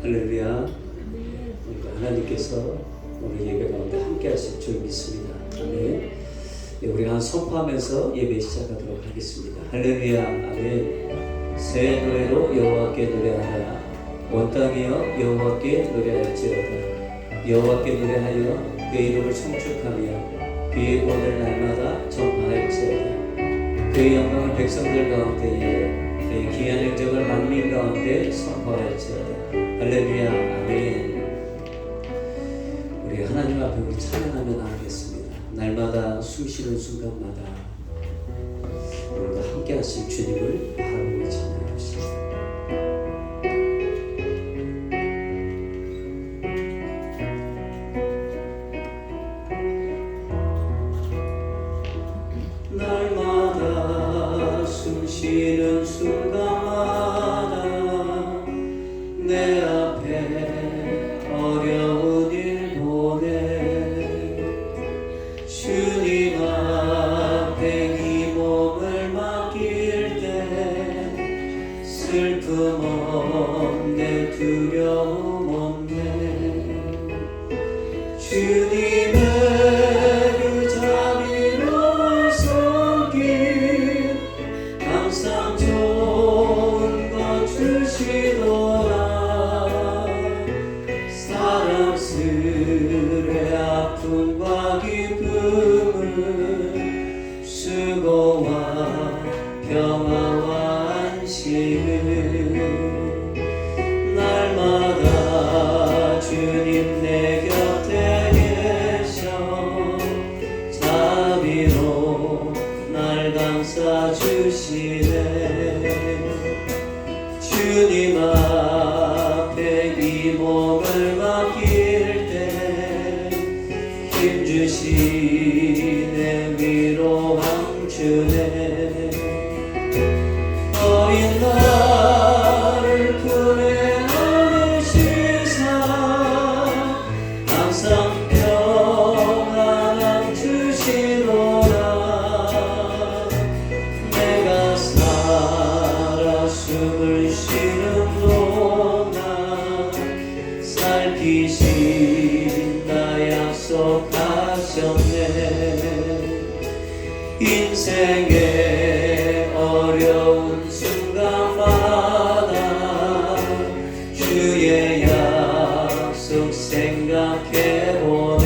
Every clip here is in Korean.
할렐루야. 하나님께서 오늘 예배 가운데 함께 하실 줄 믿습니다. 아멘. 우리가 선포하면서 예배 시작하도록 하겠습니다. 할렐루야. 아멘. 새 노래로 여호와께 노래하라. 온 땅이여 여호와께 노래할지어다. 여호와께 노래하여 그의 이름을 송축하며 그의 오늘 날마다 전파할지어다. 그의 영광을 백성들 가운데에 그의 귀한 행적을 만민 가운데 선포할지어다. 할렐루야. 아멘. 우리 하나님 앞에 우리 찬양하며 나가겠습니다. 날마다 숨쉬는 순간마다 오늘도 함께 하신 주님을 바라보며 찬양합시다. 날마다 숨쉬는 순간마다 내 앞에 어려운 일 보내 주님 앞에 이 몸을 맡길 때 슬픔 없네 두려움 없네 주님의 그 자비로운 손길 항상 좋은 것 주시더라. 사랑스레 아픔과 기쁨을 수고와 평화와 안식을 날마다 주님 내 곁에 계셔 자비로 날 감싸주시네. 주님 앞에 이 몸을 맡길 때 힘주시네 위로함 주네. 어린 나를 품에 안으시사 항상 평안함 주시노라. 내가 살아 숨을 쉬는 동안 살피신다 약속하셨네. 인생의 어려운 순간마다 주의 약속 생각해보네.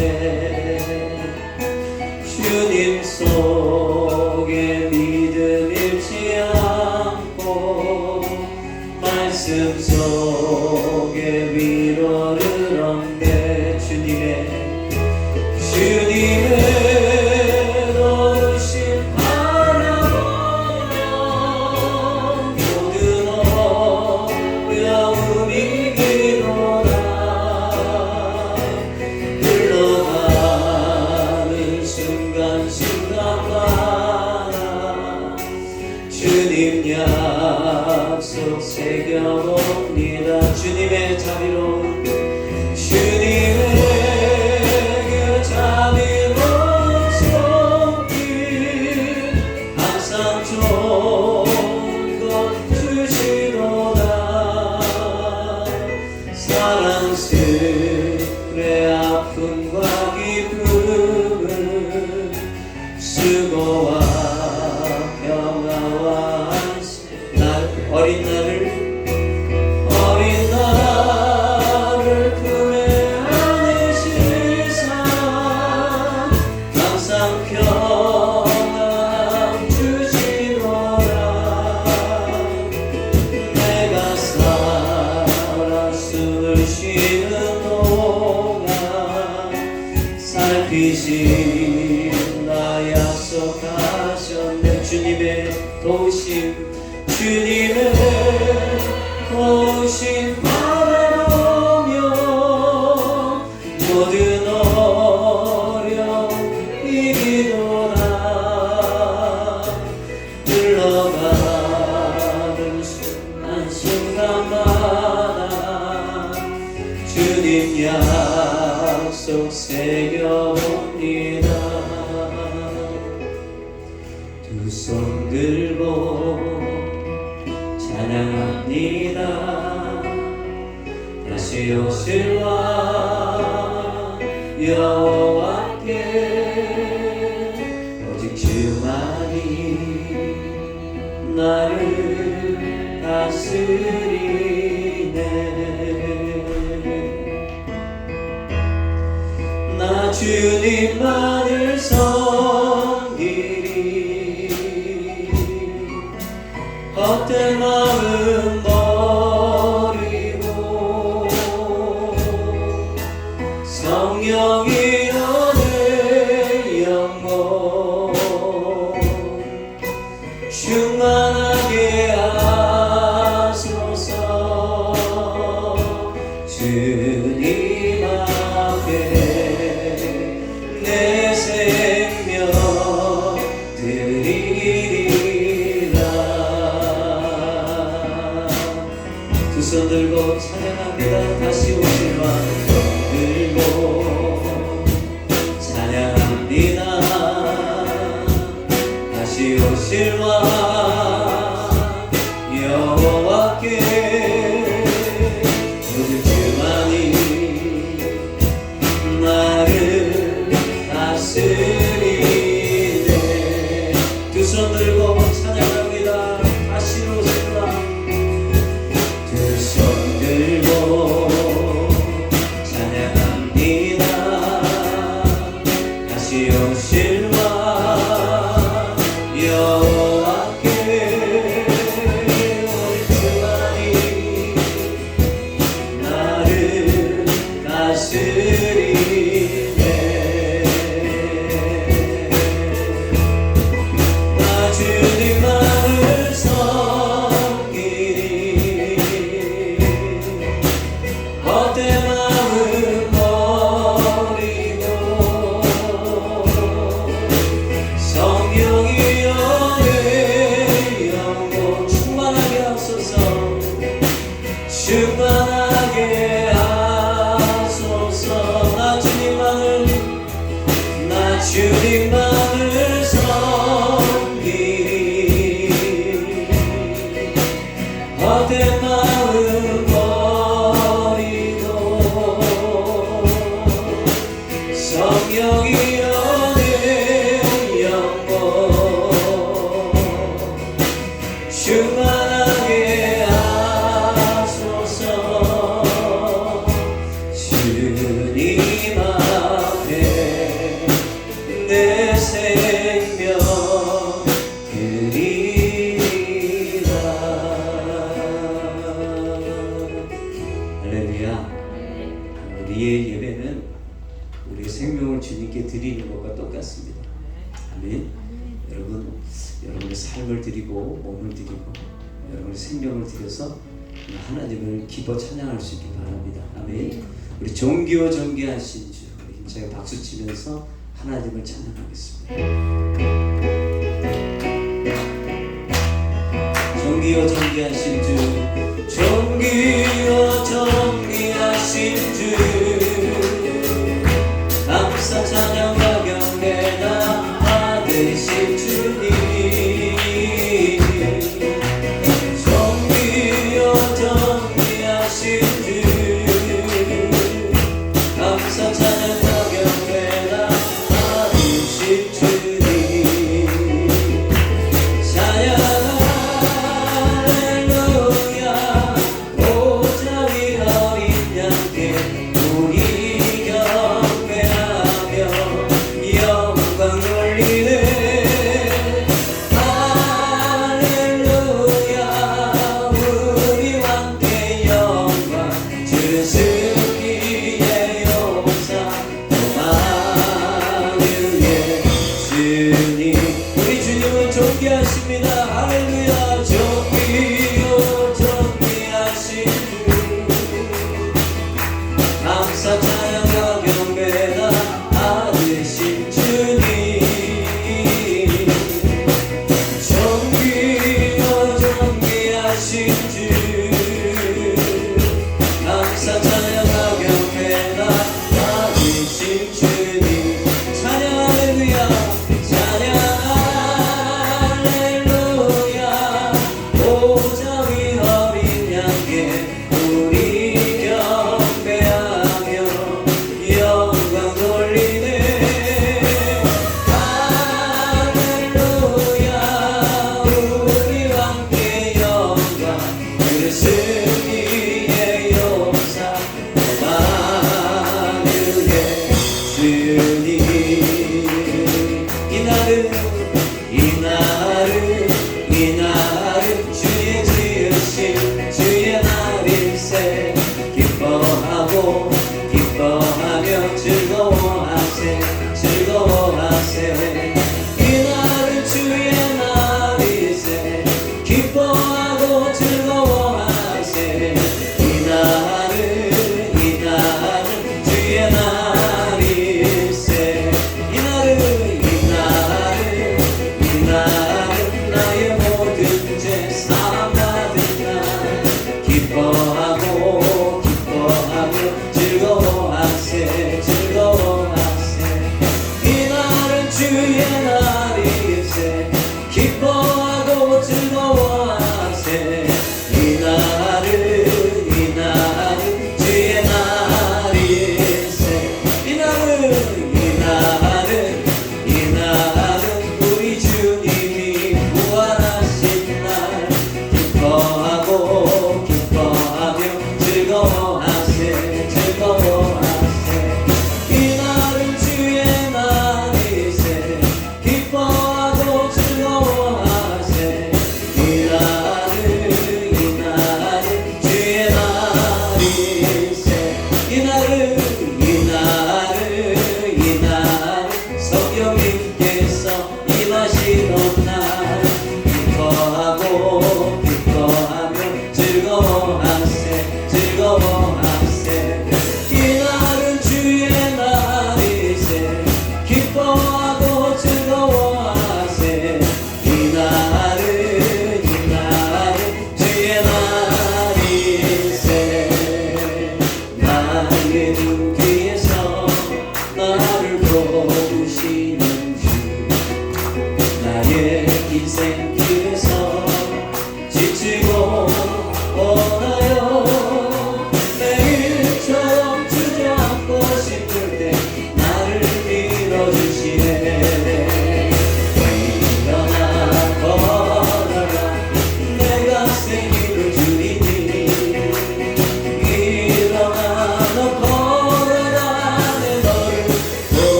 주님 속에 믿음 잃지 않고 말씀 속에 위로를 얻네. 주님의 노르심 바라보며 모든 어려움 이기노라. 흘러가는 순간순간마다 주님 약속 새겨봅니다. 주님의 자비로운 자비로운 손길 항상 좋은 것 주시노라. 사랑스레 아픔과 기쁨을 수고와 평화와 어린 나를 품에 안으시사 항상 평안 주시노라. 내가 살아 숨을 쉬는 동안 살피신다 약속하셨네. 주님의 도우심 바라보며 모든 어려움 이기노라. 흘러가는 순간마다 주님 약속 새겨봅니다. 두 손 들고 찬양합니다. 다시 다시 오실 왕 여호와께 오직 주만이 나를 다스리네. 나 주님만을 섬기리. 헛된 마음 버리고 성령이여 내 영혼 충만하게 하소서. 주님 앞에 내 생명 드리리라. 두 손 들고 찬양합니다. 다시 오실 왕 들고 찬양합니다. 다시 오실 왕 여호와께 오직 주만이 나를 다스리네. 두 손 들고 찬양합니다. 다시 오실 왕. 두 손 들고 찬양합니다. 다시 오실 왕 여호와께 오직 주만이 나를 다스리네. 나 주님만을 섬기리. 헛된 마음 버리고 성령이여 내 영혼 충만하게 하소서. 충만하게 하소서. 나 주님만을 섬기리. 헛된 마음 버리고 성령이여 내 영혼 충만하게 하소서. 주님 앞에 내 생명 드리라. 할렐루야. 우리의 예배는 우리의 생명을 주님께 드리는 것과 똑같습니다. 아멘. 여러분의 삶을 드리고 몸을 드리고 여러분의 생명을 드려서 하나님을 기뻐 찬양할 수 있기 바랍니다. 아멘. 우리 존귀와 존귀하신 주, 우리 힘차게 박수 치면서 하나님을 찬양하겠습니다. 존귀와 존귀하신 주, 존귀와 존귀하신 주, 감사 찬양과 경배가 받으신 주님. 존귀와 존귀하신 주, 감사 찬양과 경배가 받으신 주님. 찬양 할렐루야. 보좌 위 어린 양께 우리 경배하며 영광 돌리네. 할렐루야. 우리 왕께 영광 주시기에 용사 고마우네. 주님, 우리 주님은 존귀하십니다. 할렐루야. 존귀요 존귀하신 주, 감사 찬양과 경배가 받으신 주님. 존귀요 존귀하신 주, 감사 찬양과 경배가 받으신 주님. 찬양 할렐루야. 찬양 할렐루야. 보좌 위 어린 양께 우리 경배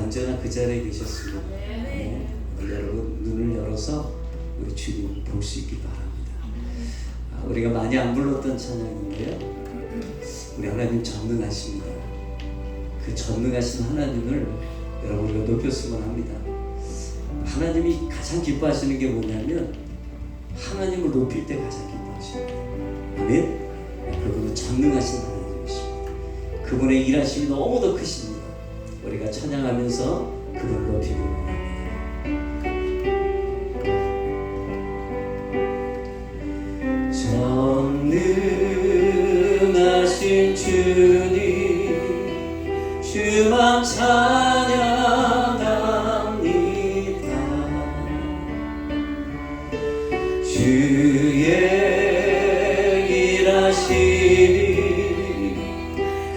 언제나 그 자리에 계셨습니다. 여러분 눈을 열어서 우리 주님 볼 수 있기 바랍니다. 우리가 많이 안 불렀던 찬양인데요, 우리 하나님 전능하십니다. 그 전능하신 하나님을 여러분 우리가 높였으면 합니다. 하나님이 가장 기뻐하시는 게 뭐냐면 하나님을 높일 때 가장 기뻐하십니다. 아멘. 그분은 전능하신 하나님이십니다. 그분의 일하심이 너무도 크십니다. 우리가 찬양하면서 그분을 높이기 원합니다. 전능하신 주님, 주만 찬양합니다. 주의 일하심이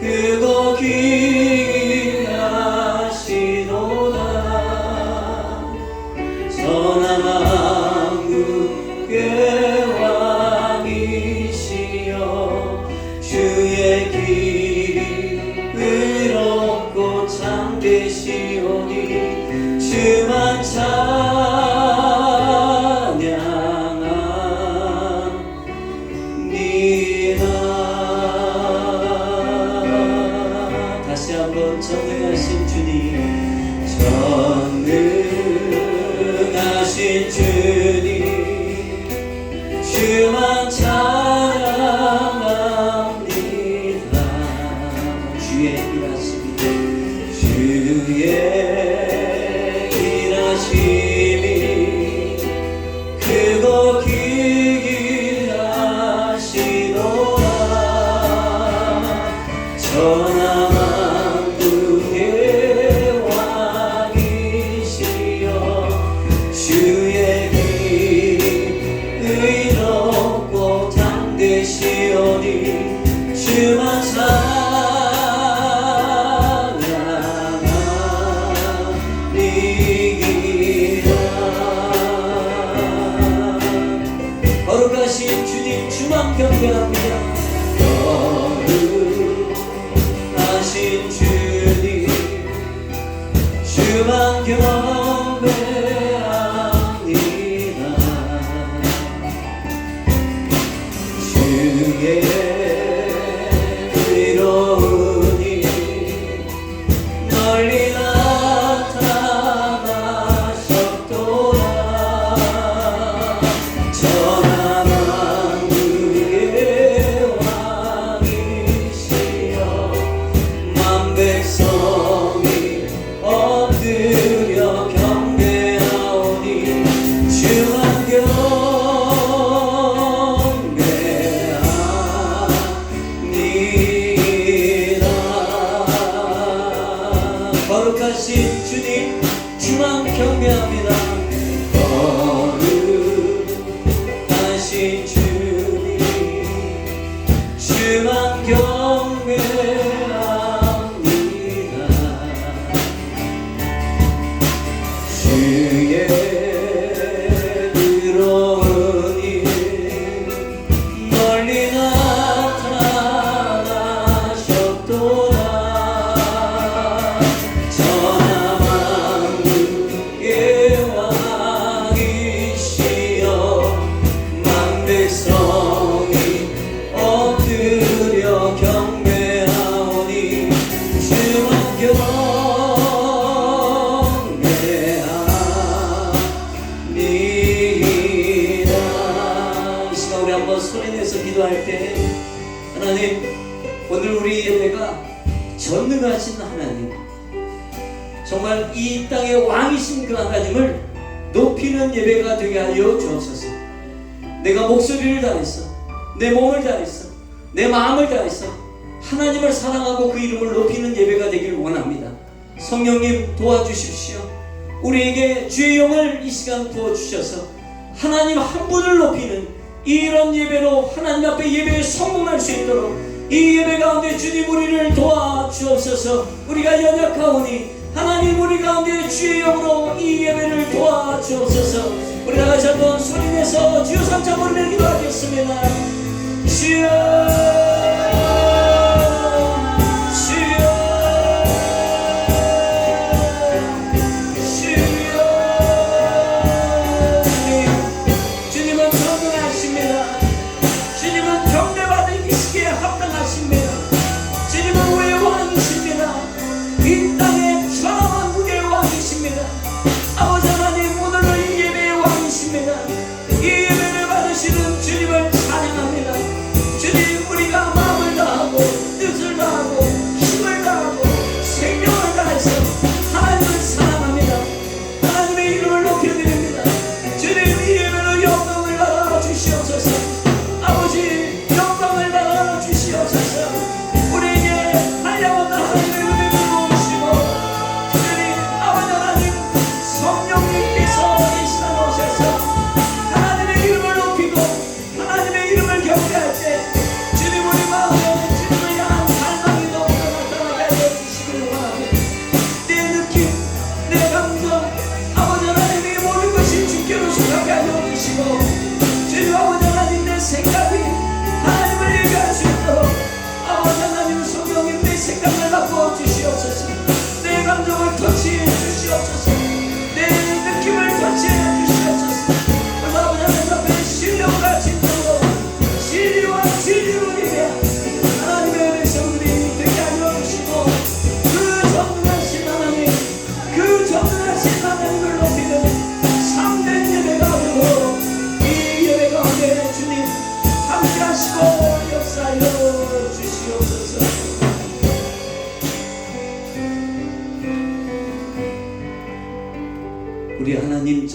크고 귀하시도다. 전함왕국의 왕이시여, 주의 길이 의롭고 참되시오니 주만 다시 한번 전능하신 주님, 전능하신 주님, 주만 찬양합니다. 주의 일하심이, 주의 일하심이 크고 귀하시도다. 전함왕국의 왕이시여, 주의 길이 의롭고 참되시오니 주만 찬양하리이다. 거룩하신 주님, 주만 경배합니다. 거룩하신 주님, 주만 경배합니다. 주의 의로우니 널리 나타나셨도다. 전함왕국의 왕이시여, 만 백성이 엎드려 경배하오니 주만 경배합니다. 거룩하신 주님, 주만 경배합니다. 거룩하신 주님, 주만 경배합니다. 주의 의로운 일 멀리 나타나셨도다. 전함왕국의 왕이시여, 만 백성이 엎드려 경배하오니 주만 경배합니다. 이 시간 우리 한번 소리내서 기도할 때, 하나님, 오늘 우리 예배가 전능하신 하나님, 정말 이 땅의 왕이신 그 하나님을 높이는 예배가 되게 하여 주옵소서. 내가 목소리를 다해서, 내 몸을 다해서, 내 마음을 다해서 하나님을 사랑하고 그 이름을 높이는 예배가 되길 원합니다. 성령님 도와주십시오. 우리에게 주의 영을 이 시간 부어주셔서 하나님 한 분을 높이는 이런 예배로 하나님 앞에 예배에 성공할 수 있도록 이 예배 가운데 주님 우리를 도와주옵소서. 우리가 연약하오니 하나님 우리 가운데 주의 영으로 이 예배를 도와주옵소서. 우리 다같이 한번 소리내서 주여 삼자 부르며 기도하겠습니다. 주여 주여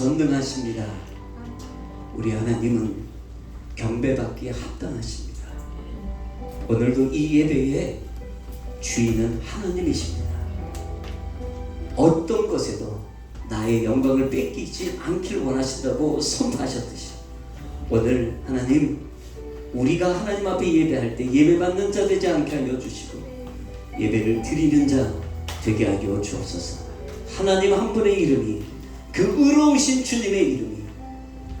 전능하십니다. 우리 하나님은 경배받기에 합당하십니다. 오늘도 이 예배의 주인은 하나님이십니다. 어떤 것에도 나의 영광을 뺏기지 않길 원하신다고 선포하셨듯이 오늘 하나님, 우리가 하나님 앞에 예배할 때 예배받는 자 되지 않게 하여 주시고 예배를 드리는 자 되게 하여 주옵소서. 하나님 한 분의 이름이, 그 의로우신 주님의 이름이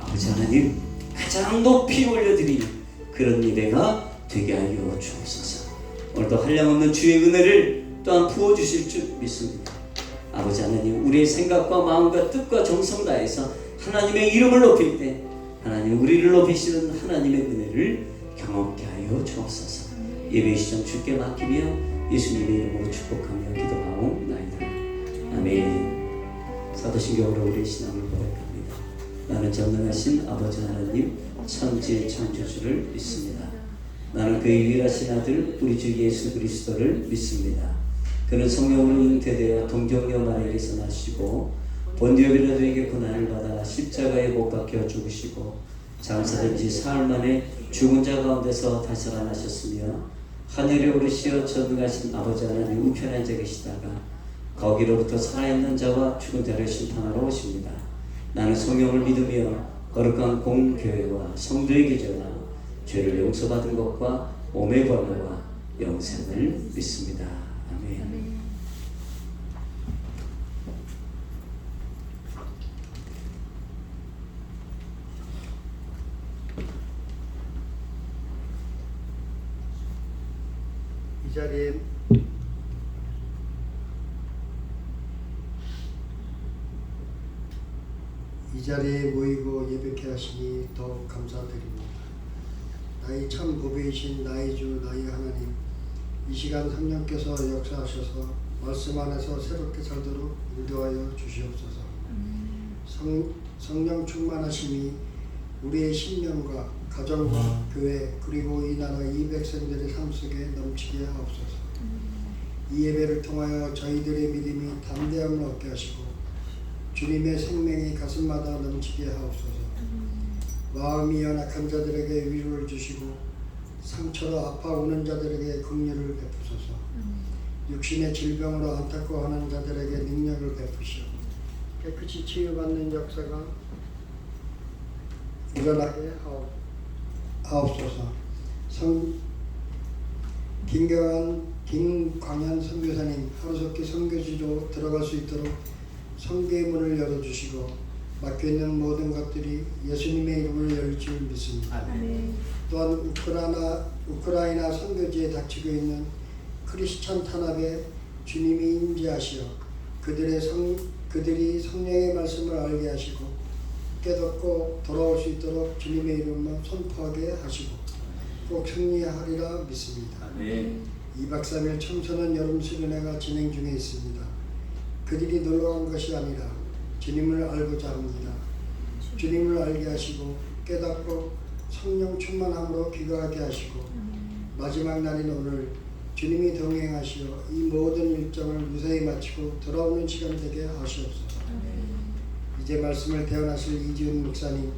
아버지 하나님 가장 높이 올려드리는 그런 예배가 되게 하여 주옵소서. 오늘도 한량없는 주의 은혜를 또한 부어주실 줄 믿습니다. 아버지 하나님, 우리의 생각과 마음과 뜻과 정성 다해서 하나님의 이름을 높일 때 하나님, 우리를 높이시는 하나님의 은혜를 경험케 하여 주옵소서. 예배 시점 주께 맡기며 예수님의 이름으로 축복하며 기도하옵나이다. 아멘. 사도신경으로 우리의 신앙을 고백합니다. 나는 전능하신 아버지 하나님 천지의 창조주를 믿습니다. 나는 그의 유일하신 아들 우리 주 예수 그리스도를 믿습니다. 그는 성령으로 잉태되어 동정녀 마리아에게서 나시고 본디오 빌라도에게 고난을 받아 십자가에 못 박혀 죽으시고 장사된 지 사흘 만에 죽은 자 가운데서 다시 살아나셨으며 하늘에 오르시어 전능하신 아버지 하나님 우편에 앉아 계시다가 거기로부터 살아있는 자와 죽은 자를 심판하러 오십니다. 나는 성령을 믿으며 거룩한 공교회와 성도의 교제와 죄를 용서받은 것과 몸의 권능과 영생을 믿습니다. 아멘. 이 자리에 모이고 예배케 하시니 더욱 감사드립니다. 나의 참 보배이신 나의 주 나의 하나님, 이 시간 성령께서 역사하셔서 말씀 안에서 새롭게 살도록 인도하여 주시옵소서. 성령 충만하심이 우리의 신령과 가정과 교회 그리고 이 나라 이 백성들의 삶 속에 넘치게 하옵소서. 이 예배를 통하여 저희들의 믿음이 담대함을 얻게 하시고 주님의 생명이 가슴마다 넘치게 하옵소서. 마음이 연약한 자들에게 위로를 주시고 상처로 아파 우는 자들에게 긍휼을 베푸소서. 육신의 질병으로 안타까워하는 자들에게 능력을 베푸시오. 깨끗이 치유받는 역사가 일어나게 하옵소서. 김광현 선교사님 하루속히 선교지로 들어갈 수 있도록 선교의 문을 열어주시고 막혀있는 모든 것들이 예수님의 이름으로 열릴 줄 믿습니다. 아멘. 또한 우크라이나 선교지에 닥치고 있는 크리스찬 탄압에 주님이 임재하시어 그들이 성령의 말씀을 알게 하시고 깨닫고 돌아올 수 있도록 주님의 이름만 선포하게 하시고 꼭 승리하리라 믿습니다. 아멘. 2박 3일 청소년 여름 수련회가 진행 중에 있습니다. 그들이 놀러간 것이 아니라 주님을 알고자 합니다. 주님을 알게 하시고 깨닫고 성령 충만함으로 귀가하게 하시고 마지막 날인 오늘 주님이 동행하시어 이 모든 일정을 무사히 마치고 돌아오는 시간 되게 하시옵소서. 이제 말씀을 대언하실 이지훈 목사님,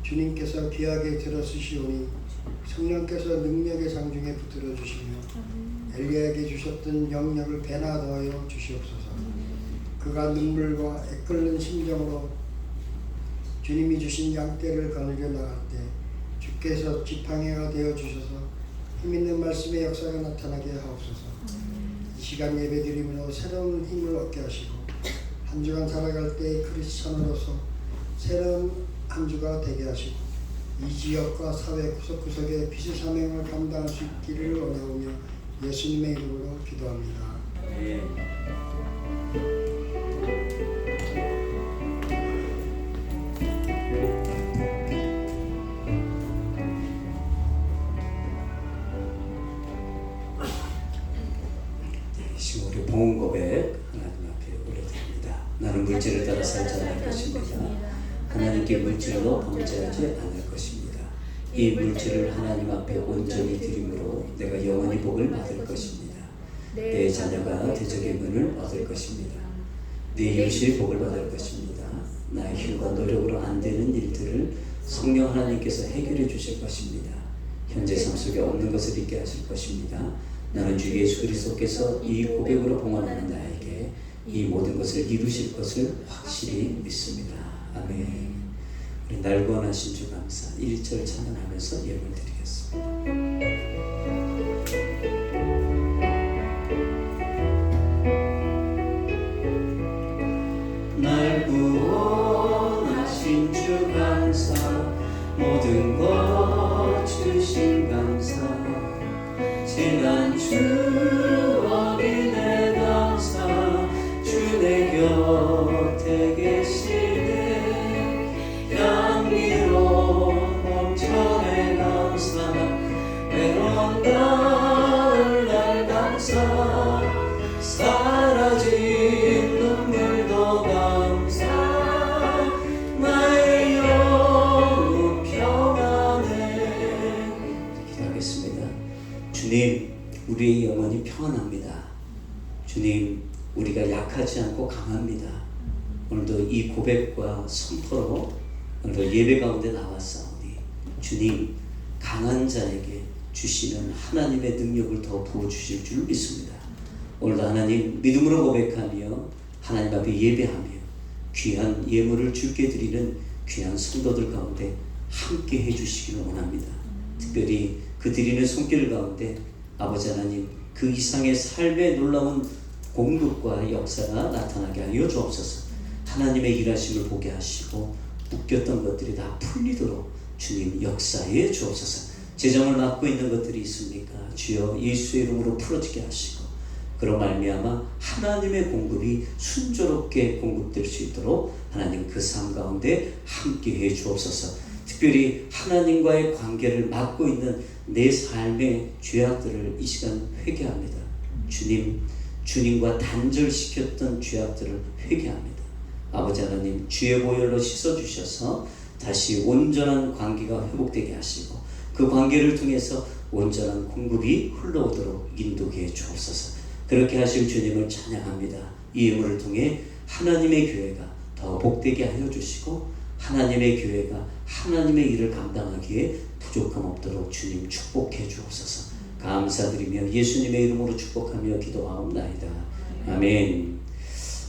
주님께서 귀하게 들어쓰시오니 성령께서 능력의 장중에 붙들어 주시며 엘리야에게 주셨던 영역을 배나 더하여 주시옵소서. 그가 눈물과 애끓는 심정으로 주님이 주신 양떼를 거느려 나갈 때 주께서 지팡이가 되어 주셔서 힘있는 말씀의 역사가 나타나게 하옵소서. 이 시간 예배드림으로 새로운 힘을 얻게 하시고 한 주간 살아갈 때 크리스찬으로서 새로운 한 주가 되게 하시고 이 지역과 사회 구석구석에 빛의 사명을 감당할 수 있기를 원하오며 예수님의 이름으로 기도합니다. 우리 봉헌 고백 하나님 앞에 올려드립니다. 나는 물질을 따라 살지 않을 것입니다. 하나님께 물질로 범죄하지 않을 것입니다. 이 물질을 하나님 앞에 온전히 드림으로 내가 영원히 복을 받을 것입니다. 내 자녀가 대적의 문을 얻을 것입니다. 내 이웃이 복을 받을 것입니다. 나의 힘과 노력으로 안 되는 일들을 성령 하나님께서 해결해 주실 것입니다. 현재 삶 속에 없는 것을 있게 하실 것입니다. 나는 주 예수 그리스도께서 이 고백으로 봉헌하는 나에게 이 모든 것을 이루실 것을 확실히 믿습니다. 아멘. 우리 날 구원하신 주 감사 1절 찬양하면서 예물 드리겠습니다. 날 구원하신 주 감사 모든 것 주신 감사 지난 추억이 내 감사 주 내 곁에 계시네 향기로운 넘쳐내 감사 외로운 가을 날 감사 사라진 눈물도 감사 나의 영혼 평안해. 기도하겠습니다. 주님, 우리의 영혼이 평안합니다. 주님, 우리가 약하지 않고 강합니다. 오늘도 이 고백과 선포로 오늘도 예배 가운데 나왔사오니 주님, 강한 자에게 주시는 하나님의 능력을 더 부어주실 줄 믿습니다. 오늘도 하나님 믿음으로 고백하며 하나님 앞에 예배하며 귀한 예물을 주께 드리는 귀한 성도들 가운데 함께 해주시기를 원합니다. 특별히 그 드리는 손길 가운데 아버지 하나님 그 이상의 삶의 놀라운 공급과 역사가 나타나게 하여 주옵소서. 하나님의 일하심을 보게 하시고 묶였던 것들이 다 풀리도록 주님 역사해 주옵소서. 재정을 맡고 있는 것들이 있습니까? 주여 예수의 이름으로 풀어지게 하시고 그로 말미암아 하나님의 공급이 순조롭게 공급될 수 있도록 하나님 그 삶 가운데 함께해 주옵소서. 특별히 하나님과의 관계를 맡고 있는 내 삶의 죄악들을 이 시간 회개합니다. 주님과 단절시켰던 죄악들을 회개합니다. 아버지 하나님 주의 보혈로 씻어주셔서 다시 온전한 관계가 회복되게 하시고 그 관계를 통해서 온전한 공급이 흘러오도록 인도해 주옵소서. 그렇게 하실 주님을 찬양합니다. 이 예물을 통해 하나님의 교회가 더 복되게 하여 주시고 하나님의 교회가 하나님의 일을 감당하기에 부족함 없도록 주님 축복해 주옵소서. 감사드리며 예수님의 이름으로 축복하며 기도하옵나이다. 아멘.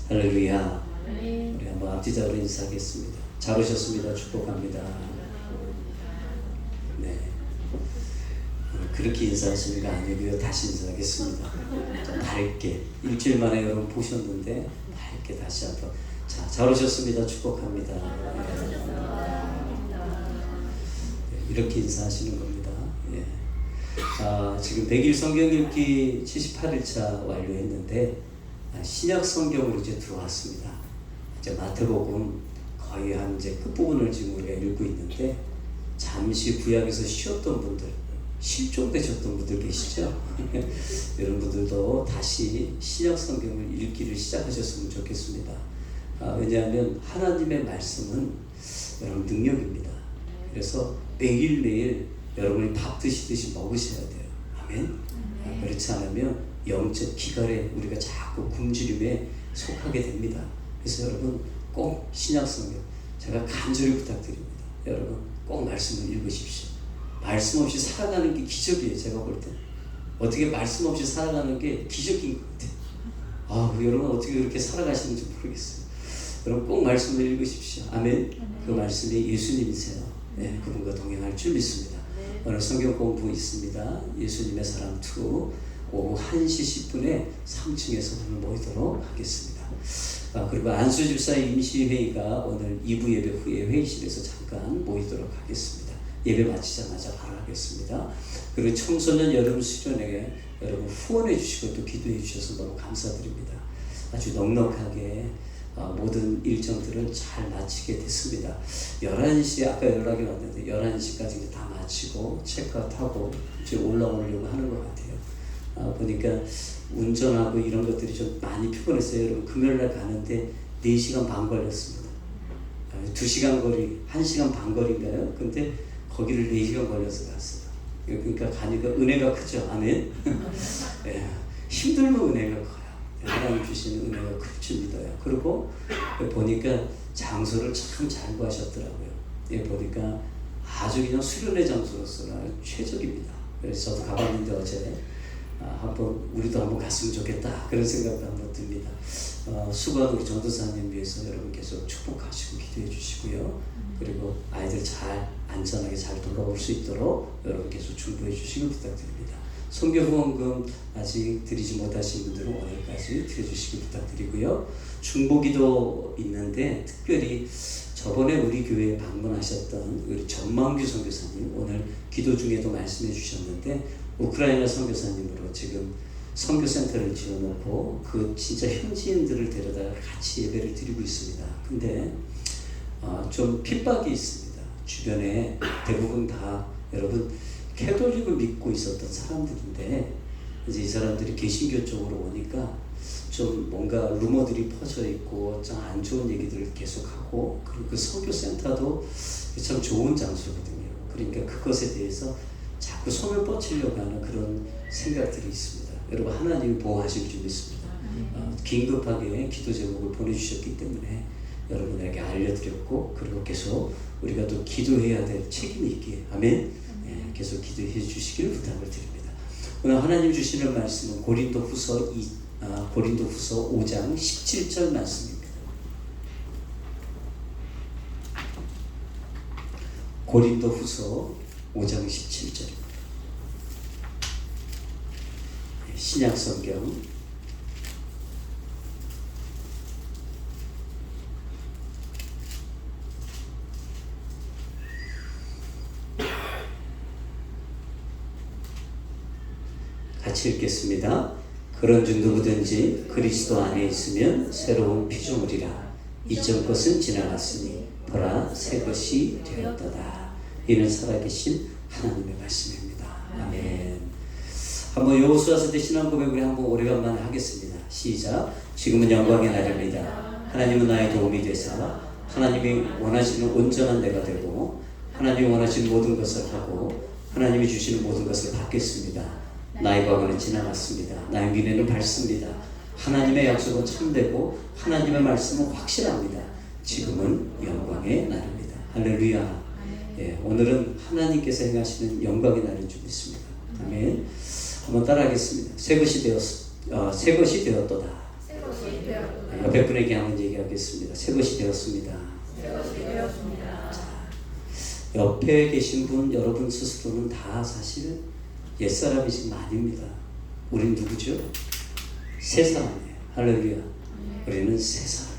할렐루야. 우리 한번 앞뒤자로 인사하겠습니다. 잘 오셨습니다. 축복합니다. 네. 그렇게 인사하시는 거 아니고요. 다시 인사하겠습니다. 좀 밝게. 일주일 만에 여러분 보셨는데 밝게 다시 한번. 자, 잘 오셨습니다. 축복합니다. 네, 이렇게 인사하시는 겁니다. 예. 지금 100일 성경 읽기 78일차 완료했는데 신약 성경으로 이제 들어왔습니다. 이제 마태복음 거의 한 이제 끝부분을 지금 우리가 읽고 있는데 잠시 구약에서 쉬었던 분들, 실종되셨던 분들 계시죠? 여러분들도 다시 신약 성경을 읽기를 시작하셨으면 좋겠습니다. 왜냐하면 하나님의 말씀은 여러분 능력입니다. 그래서 매일매일 여러분이 밥 드시듯이 먹으셔야 돼요. 아멘? 그렇지 않으면 영적 기갈에 우리가 자꾸 굶주림에 속하게 됩니다. 그래서 여러분 꼭 신약 성경 제가 간절히 부탁드립니다. 여러분 꼭 말씀을 읽으십시오. 말씀 없이 살아가는 게 기적이에요. 제가 볼 때 어떻게 말씀 없이 살아가는 게 기적인 것 같아요. 여러분 어떻게 그렇게 살아가시는지 모르겠어요. 여러분 꼭 말씀을 읽으십시오. 아멘. 그 말씀이 예수님이세요. 네, 그분과 동행할 줄 믿습니다. 오늘 성경 공부 있습니다. 예수님의 사랑 2 오후 1시 10분에 3층에서 오늘 모이도록 하겠습니다. 그리고 안수 집사의 임시회의가 오늘 2부 예배 후에 회의실에서 잠깐 모이도록 하겠습니다. 예배 마치자마자 바로 하겠습니다. 그리고 청소년 여름 수련회에 여러분 후원해 주시고 또 기도해 주셔서 너무 감사드립니다. 아주 넉넉하게 모든 일정들을 잘 마치게 됐습니다. 11시에 아까 연락이 왔는데 11시까지 이제 다 마치고 체크아웃하고 이제 올라오려고 하는 것 같아요. 보니까 운전하고 이런 것들이 좀 많이 피곤했어요. 여러분 금요일날 가는데 4시간 반 걸렸습니다. 2시간 거리, 1시간 반 거리인가요? 근데 거기를 4시간 걸려서 갔어요. 그러니까 가니까 은혜가 크죠. 아멘. 네, 힘들면 은혜가 커요. 하나님 주시는 은혜가 큰 줄 믿어요. 그리고 보니까 장소를 참 잘 구하셨더라고요. 예, 보니까 아주 그냥 수련의 장소로서는 아주 최적입니다. 그래서 저도 가봤는데 어제 한번 우리도 한번 갔으면 좋겠다 그런 생각도 한번 듭니다. 수고한 우리 전도사님 위해서 여러분 계속 축복하시고 기도해 주시고요. 그리고 아이들 잘 안전하게 잘 돌아올 수 있도록 여러분 계속 중보해 주시길 부탁드립니다. 선교 후원금 아직 드리지 못하신 분들은 오늘까지 드려주시길 부탁드리고요. 중보기도 있는데 특별히 저번에 우리 교회에 방문하셨던 우리 전만규 선교사님 오늘 기도 중에도 말씀해 주셨는데 우크라이나 선교사님으로 지금 선교센터를 지어놓고 그 진짜 현지인들을 데려다가 같이 예배를 드리고 있습니다. 근데 좀 핍박이 있습니다. 주변에 대부분 다 여러분 캐톨릭을 믿고 있었던 사람들인데 이제 이 사람들이 개신교 쪽으로 오니까 좀 뭔가 루머들이 퍼져 있고 좀 안 좋은 얘기들을 계속하고 그리고 그 선교센터도 참 좋은 장소거든요. 그러니까 그것에 대해서 자꾸 손을 뻗치려고 하는 그런 생각들이 있습니다. 여러분 하나님이 보호하실 줄 믿습니다. 긴급하게 기도 제목을 보내주셨기 때문에 여러분에게 알려드렸고 그리고 계속 우리가 또 기도해야 될 책임이 있기에 아멘. 예, 계속 기도해 주시길 부탁을 드립니다. 오늘 하나님 주시는 말씀은 고린도후서 5장 17절 말씀입니다. 고린도후서 5장 17절입니다. 신약성경 같이 읽겠습니다. 그런즉 누구든지 그리스도 안에 있으면 새로운 피조물이라 이전 것은 지나갔으니 보라 새 것이 되었도다. 이는 살아계신 하나님의 말씀입니다. 아멘. 한번 여호수아서 때 신앙 고백을 한번 오래간만에 하겠습니다. 시작. 지금은 영광의 날입니다. 하나님은 나의 도움이 되사 하나님이 원하시는 온전한 내가 되고 하나님이 원하시는 모든 것을 하고 하나님이 주시는 모든 것을 받겠습니다. 나의 과거는 지나갔습니다. 나의 미래는 밝습니다. 하나님의 약속은 참되고 하나님의 말씀은 확실합니다. 지금은 영광의 날입니다. 할렐루야. 예, 오늘은 하나님께서 행하시는 영광의 날인 줄 믿습니다. 아멘. 한번 따라하겠습니다. 새 것이 되었도다. 새 것이 되었도다. 옆에 분에게 한번 얘기하겠습니다. 새 것이 되었습니다. 새 것이 되었습니다. 자, 옆에 계신 분 여러분 스스로는 다 사실 옛사람이 지금 아닙니다. 우린 누구죠? 새 사람이에요. 할렐루야. 우리는 새 사람이에요.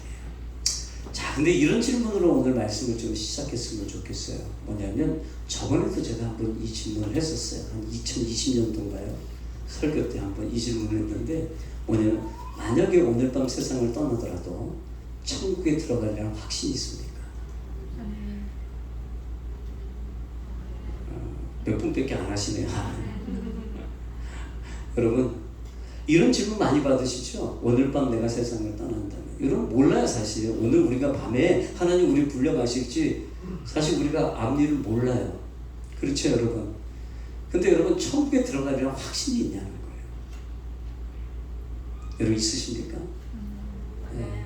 자, 근데 이런 질문으로 오늘 말씀을 좀 시작했으면 좋겠어요. 뭐냐면 저번에도 제가 한번 이 질문을 했었어요. 한 2020년도인가요? 설교 때 한번 이 질문을 했는데 뭐냐면 만약에 오늘 밤 세상을 떠나더라도 천국에 들어가리라는 확신이 있습니까? 몇 분밖에 안 하시네요. 여러분 이런 질문 많이 받으시죠? 오늘 밤 내가 세상을 떠난다면 여러분 몰라요. 사실 오늘 우리가 밤에 하나님 우리 불려가실지 사실 우리가 앞일을 몰라요. 그렇죠 여러분? 근데 여러분 천국에 들어가리라는 확신이 있냐는 거예요. 여러분 있으십니까? 네.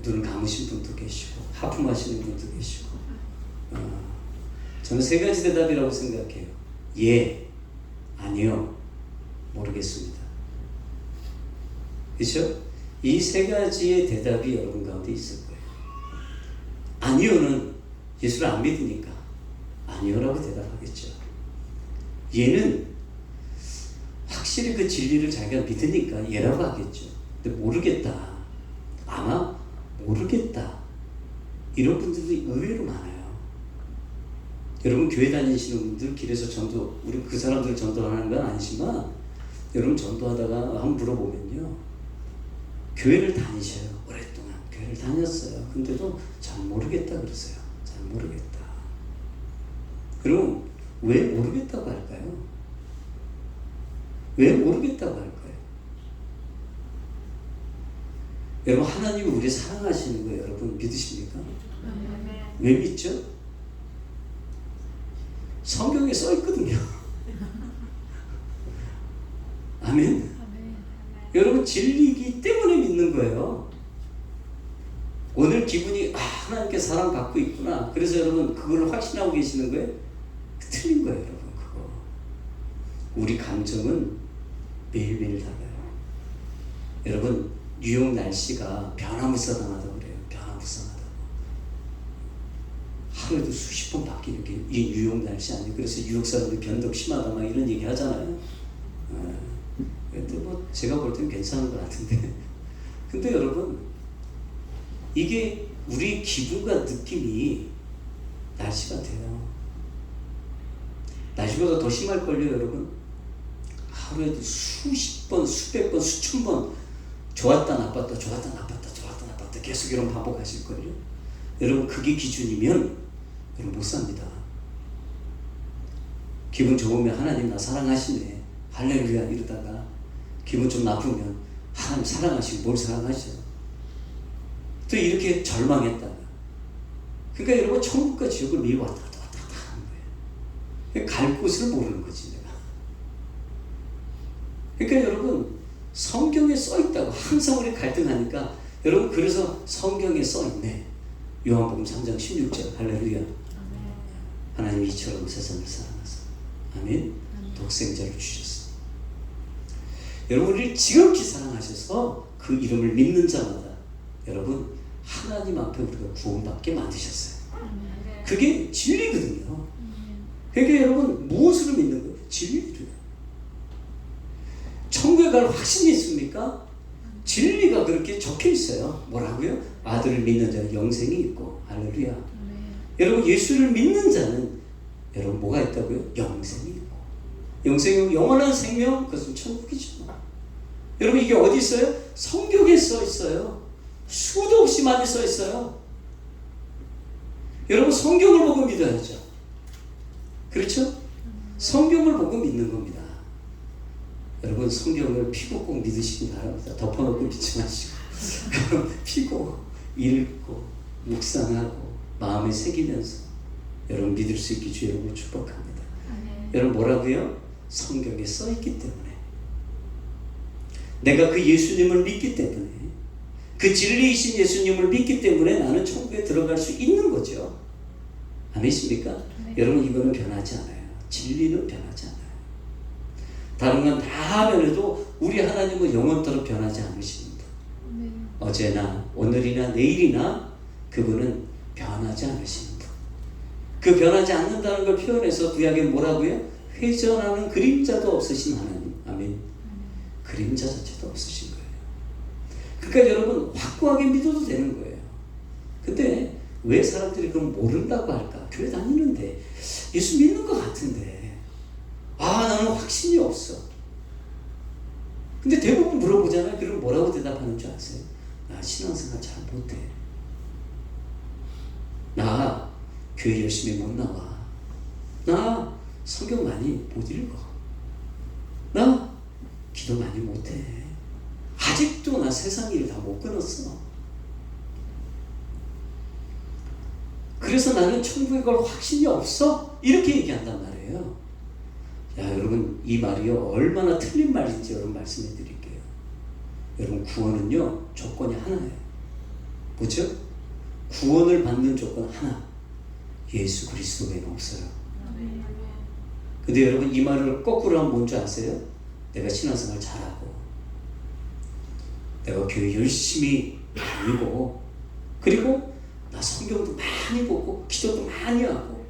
눈을 감으신 분도 계시고 하품하시는 분도 계시고 저는 세 가지 대답이라고 생각해요. 예, 아니요, 모르겠습니다. 그렇죠? 이 세 가지의 대답이 여러분 가운데 있을 거예요. 아니요는 예수를 안 믿으니까 아니요라고 대답하겠죠. 예는 확실히 그 진리를 자기가 믿으니까 예라고 하겠죠. 근데 모르겠다, 아마 모르겠다 이런 분들이 의외로 많아요. 여러분 교회 다니시는 분들 길에서 전도, 우리 그 사람들 전도하는 건 아니지만 여러분 전도하다가 한번 물어보면요, 교회를 다니셔요. 오랫동안 교회를 다녔어요. 근데도 잘 모르겠다 그러세요. 잘 모르겠다. 그럼 왜 모르겠다고 할까요? 왜 모르겠다고 할까요? 여러분 하나님이 우리 사랑하시는 거 여러분 믿으십니까? 왜 믿죠? 성경에 써 있거든요. 아멘. 여러분 진리이기 때문에 믿는 거예요. 오늘 기분이 하나님께 사랑받고 있구나. 그래서 여러분 그걸 확신하고 계시는 거예요? 틀린 거예요, 여러분. 그거. 우리 감정은 매일매일 달라요. 여러분 뉴욕 날씨가 변화무쌍하다고 그래요. 변화무쌍하다고. 하루에도 수십 번 바뀌는 게 이 뉴욕 날씨 아니에요. 그래서 뉴욕 사람들이 변덕 심하다 막 이런 얘기 하잖아요. 근데 뭐 제가 볼 땐 괜찮은 것 같은데. 근데 여러분 이게 우리 기분과 느낌이 날씨 같아요. 날씨보다 더 심할걸요, 여러분. 하루에도 수십 번, 수백 번, 수천 번 좋았다 나빴다, 좋았다 나빴다, 좋았다 나빴다 계속 이런 반복하실걸요. 여러분 그게 기준이면 여러분 못 삽니다. 기분 좋으면 하나님 나 사랑하시네, 할렐루야 이러다가 기분 좀 나쁘면 하나님 사랑하시고 뭘 사랑하셔. 또 이렇게 절망했다가. 그러니까 여러분 천국과 지옥을 매일 왔다 갔다 하는 거예요. 갈 곳을 모르는 거지 내가. 그러니까 여러분 성경에 써 있다고 항상 우리 갈등하니까 여러분 그래서 성경에 써 있네. 요한복음 3장 16절 할렐루야. 하나님 이처럼 세상을 사랑하사 아멘. 독생자를 주셨어. 여러분 우리를 지극히 사랑하셔서 그 이름을 믿는 자마다 여러분 하나님 앞에 우리가 구원받게 만드셨어요. 그게 진리거든요. 그러니까 여러분 무엇으로 믿는 거예요? 진리를. 천국에 갈 확신이 있습니까? 진리가 그렇게 적혀 있어요. 뭐라고요? 아들을 믿는 자는 영생이 있고 할렐루야. 여러분 예수를 믿는 자는 여러분 뭐가 있다고요? 영생이 있고. 영생이 영원한 생명, 그것은 천국이죠. 여러분 이게 어디 있어요? 성경에 써 있어요. 수도 없이 많이 써 있어요. 여러분 성경을 보고 믿어야죠. 그렇죠? 성경을 보고 믿는 겁니다. 여러분 성경을 피고 꼭 믿으시기 바랍니다. 덮어놓고 믿지 마시고 피고 읽고 묵상하고 마음에 새기면서 여러분 믿을 수 있게 주의 이름으로 축복합니다. 여러분 뭐라고요? 성경에 써있기 때문에 내가 그 예수님을 믿기 때문에 그 진리이신 예수님을 믿기 때문에 나는 천국에 들어갈 수 있는 거죠. 아멘이십니까? 여러분 이거는 변하지 않아요. 진리는 변하지 않아요. 다른 건 다 변해도 우리 하나님은 영원토록 변하지 않으십니다. 어제나 오늘이나 내일이나 그분은 변하지 않으십니다. 그 변하지 않는다는 걸 표현해서 구약에 뭐라고요? 회전하는 그림자도 없으신 하나님. 아멘. 그림자 자체도 없으신 거예요. 그러니까 여러분 확고하게 믿어도 되는 거예요. 근데 왜 사람들이 그럼 모른다고 할까? 교회 다니는데 예수 믿는 것 같은데 나는 확신이 없어. 근데 대부분 물어보잖아요. 그럼 뭐라고 대답하는 줄 아세요? 나 신앙생활 잘 못해. 나 교회 열심히 못 나와. 나 성경 많이 못 읽어. 나 기도 많이 못해. 아직도 나 세상 일 다 못 끊었어. 그래서 나는 천국에 갈 확신이 없어. 이렇게 얘기한단 말이에요. 야, 여러분 이 말이요 얼마나 틀린 말인지 여러분 말씀해 드릴게요. 여러분 구원은요 조건이 하나예요. 뭐죠? 구원을 받는 조건 하나. 예수 그리스도 외에는 없어요. 근데 여러분 이 말을 거꾸로 하면 뭔지 아세요? 내가 신앙생활 잘하고 내가 교회 열심히 다니고 그리고 나 성경도 많이 보고 기도도 많이 하고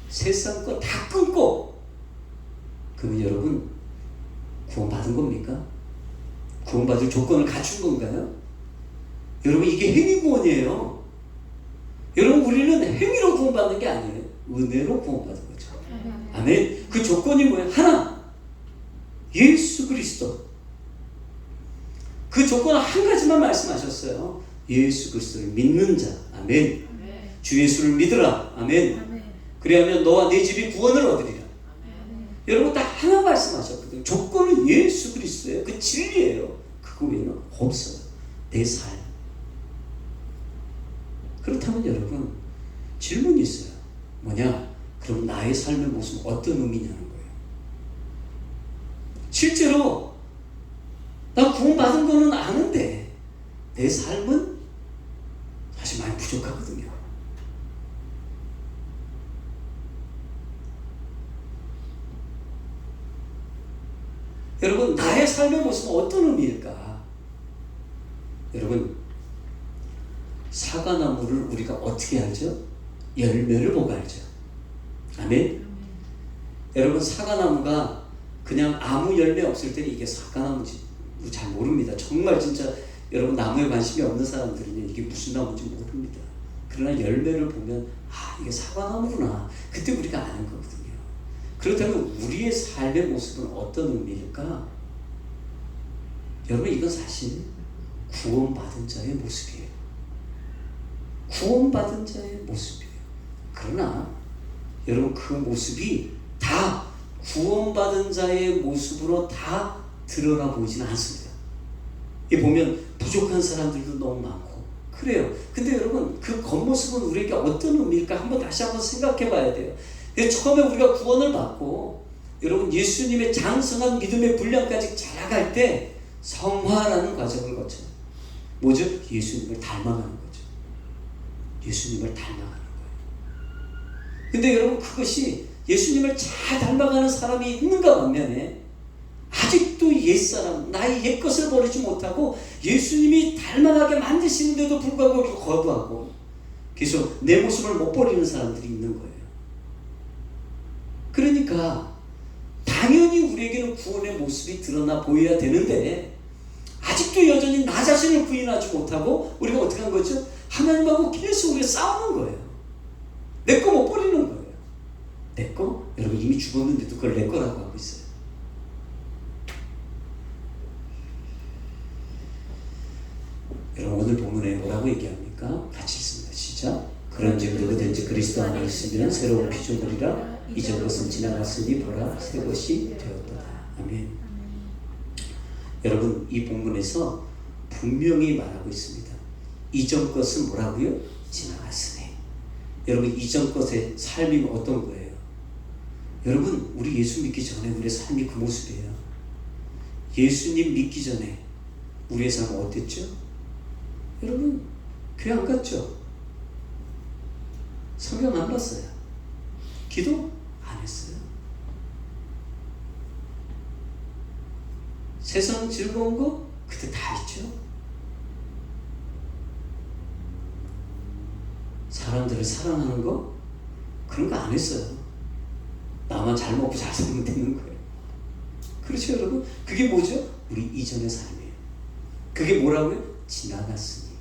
세상 거 다 끊고 그러면 여러분 구원받은 겁니까? 구원받을 조건을 갖춘 건가요? 여러분 이게 행위구원이에요. 여러분 우리는 행위로 구원받는 게 아니에요. 은혜로 구원받은 거죠. 아멘. 그 조건이 뭐예요? 하나, 예수 그리스도. 그 조건 한 가지만 말씀하셨어요. 예수 그리스도를 믿는 자. 아멘. 주 예수를 믿으라. 아멘. 그래야면 너와 네 집이 구원을 얻으리라. 여러분 딱 하나 말씀하셨거든요. 조건은 예수 그리스도예요. 그 진리예요. 그거 외에는 없어요. 내 삶. 그렇다면 여러분 질문이 있어요. 뭐냐? 그럼 나의 삶의 모습은 어떤 의미냐는 거예요. 실제로 나 구원받은 거는 아는데 내 삶은 사실 아직 많이 부족하거든요. 여러분, 나의 삶의 모습은 어떤 의미일까? 여러분, 사과나무를 우리가 어떻게 알죠? 열매를 보고 알죠. 아멘? 여러분, 사과나무가 그냥 아무 열매 없을 때는 이게 사과나무인지 잘 모릅니다. 정말 진짜 여러분, 나무에 관심이 없는 사람들은 이게 무슨 나무인지 모릅니다. 그러나 열매를 보면 이게 사과나무구나. 그때 우리가 아는 거거든요. 그렇다면 우리의 삶의 모습은 어떤 의미일까? 여러분, 이건 사실 구원받은 자의 모습이에요. 구원받은 자의 모습이에요. 그러나 여러분, 그 모습이 다 구원받은 자의 모습으로 다 드러나 보이지는 않습니다. 이 보면 부족한 사람들도 너무 많고 그래요. 근데 여러분, 그 겉모습은 우리에게 어떤 의미일까 다시 한번 생각해 봐야 돼요. 처음에 우리가 구원을 받고 여러분, 예수님의 장성한 믿음의 분량까지 자라갈 때 성화라는 과정을 거쳐요. 뭐죠? 예수님을 닮아가는 거죠. 예수님을 닮아가는 거예요. 근데 여러분, 그것이 예수님을 잘 닮아가는 사람이 있는가 반면에 아직도 옛사람, 나의 옛것을 버리지 못하고 예수님이 닮아가게 만드시는데도 불구하고 그걸 거부하고 계속 내 모습을 못 버리는 사람들이 있는 거예요. 그러니까 당연히 우리에게는 구원의 모습이 드러나 보여야 되는데 아직도 여전히 나 자신을 부인하지 못하고 우리가 어떻게 한 거죠? 하나님하고 계속 우리가 싸우는 거예요. 내 거 못 버리는 거예요. 내 거? 여러분, 이미 죽었는데도 그걸 내 거라고 하고 있어요. 여러분, 오늘 본문에 뭐라고 얘기합니까? 같이 읽습니다. 시작. 그런즉 누구든지 그리스도 안에 있으면 새로운 피조물이라 이전 것은 지나갔으니 보라 새 것이 되었도다. 아멘. 여러분, 이 본문에서 분명히 말하고 있습니다. 이전 것은 뭐라고요? 지나갔으니. 여러분, 이전 것의 삶이 어떤 거예요? 여러분, 우리 예수 믿기 전에 우리의 삶이 그 모습이에요. 예수님 믿기 전에 우리의 삶은 어땠죠? 여러분, 교회 안 갔죠? 성경 안 봤어요? 기도 안 했어요? 세상 즐거운 거 그때 다 있죠? 사람들을 사랑하는 거 그런 거 안 했어요. 나만 잘 먹고 잘 살면 되는 거예요. 그렇죠, 여러분? 그게 뭐죠? 우리 이전의 삶이에요. 그게 뭐라고요? 지나갔으니.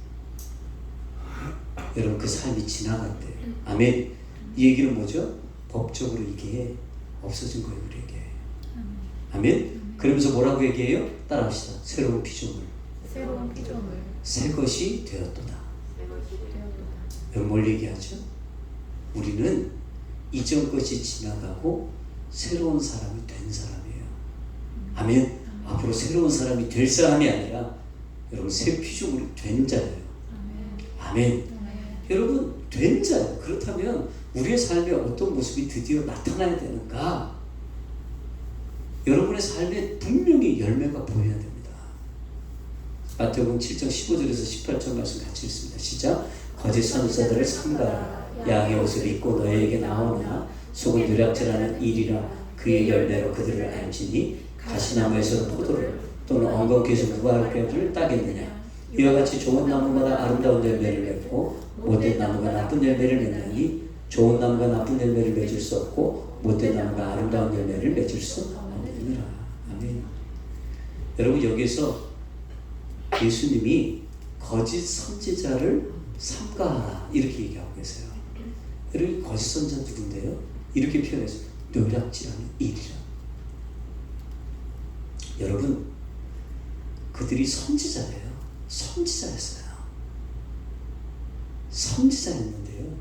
여러분, 그 삶이 지나갔대요. 아멘. 이 얘기는 뭐죠? 법적으로 이게 없어진 거예요, 우리에게. 아멘. 그러면서 뭐라고 얘기해요? 따라합시다. 새로운 피조물. 새로운 피조물. 새 것이 되었도다. 여러분, 뭘 얘기하죠? 우리는 이전 것이 지나가고 새로운 사람이 된 사람이에요. 아멘. 앞으로 새로운 사람이 될 사람이 아니라 여러분, 새 피조물이 된 자예요. 아멘. 여러분, 된 자예요. 그렇다면 우리의 삶에 어떤 모습이 드디어 나타나야 되는가? 여러분의 삶에 분명히 열매가 보여야 됩니다. 마태복음 7장 15절에서 18절 말씀 같이 읽습니다. 시작. 거짓 선지자들을 삼가라. 양의 옷을 입고 너희에게 나오나 속은 누락질하는 일이라 그의 열매로 그들을 알지니 가시나무에서 포도를 또는 엉겅퀴에서 무화과를 따겠느냐. 이와 같이 좋은 나무마다 아름다운 열매를 맺고 못된 나무가 나쁜 열매를 맺나니 좋은 나무가 나쁜 열매를 맺을 수 없고 못된 나무가 아름다운 열매를 맺을 수 없느니라. 아멘. 여러분, 여기서 예수님이 거짓 선지자를 삼가하라 이렇게 얘기하고 계세요. 여러분, 거짓 선지자 누군데요? 이렇게 표현해서 노략질하는 일이라. 여러분, 그들이 선지자예요. 선지자였어요. 선지자였는데요,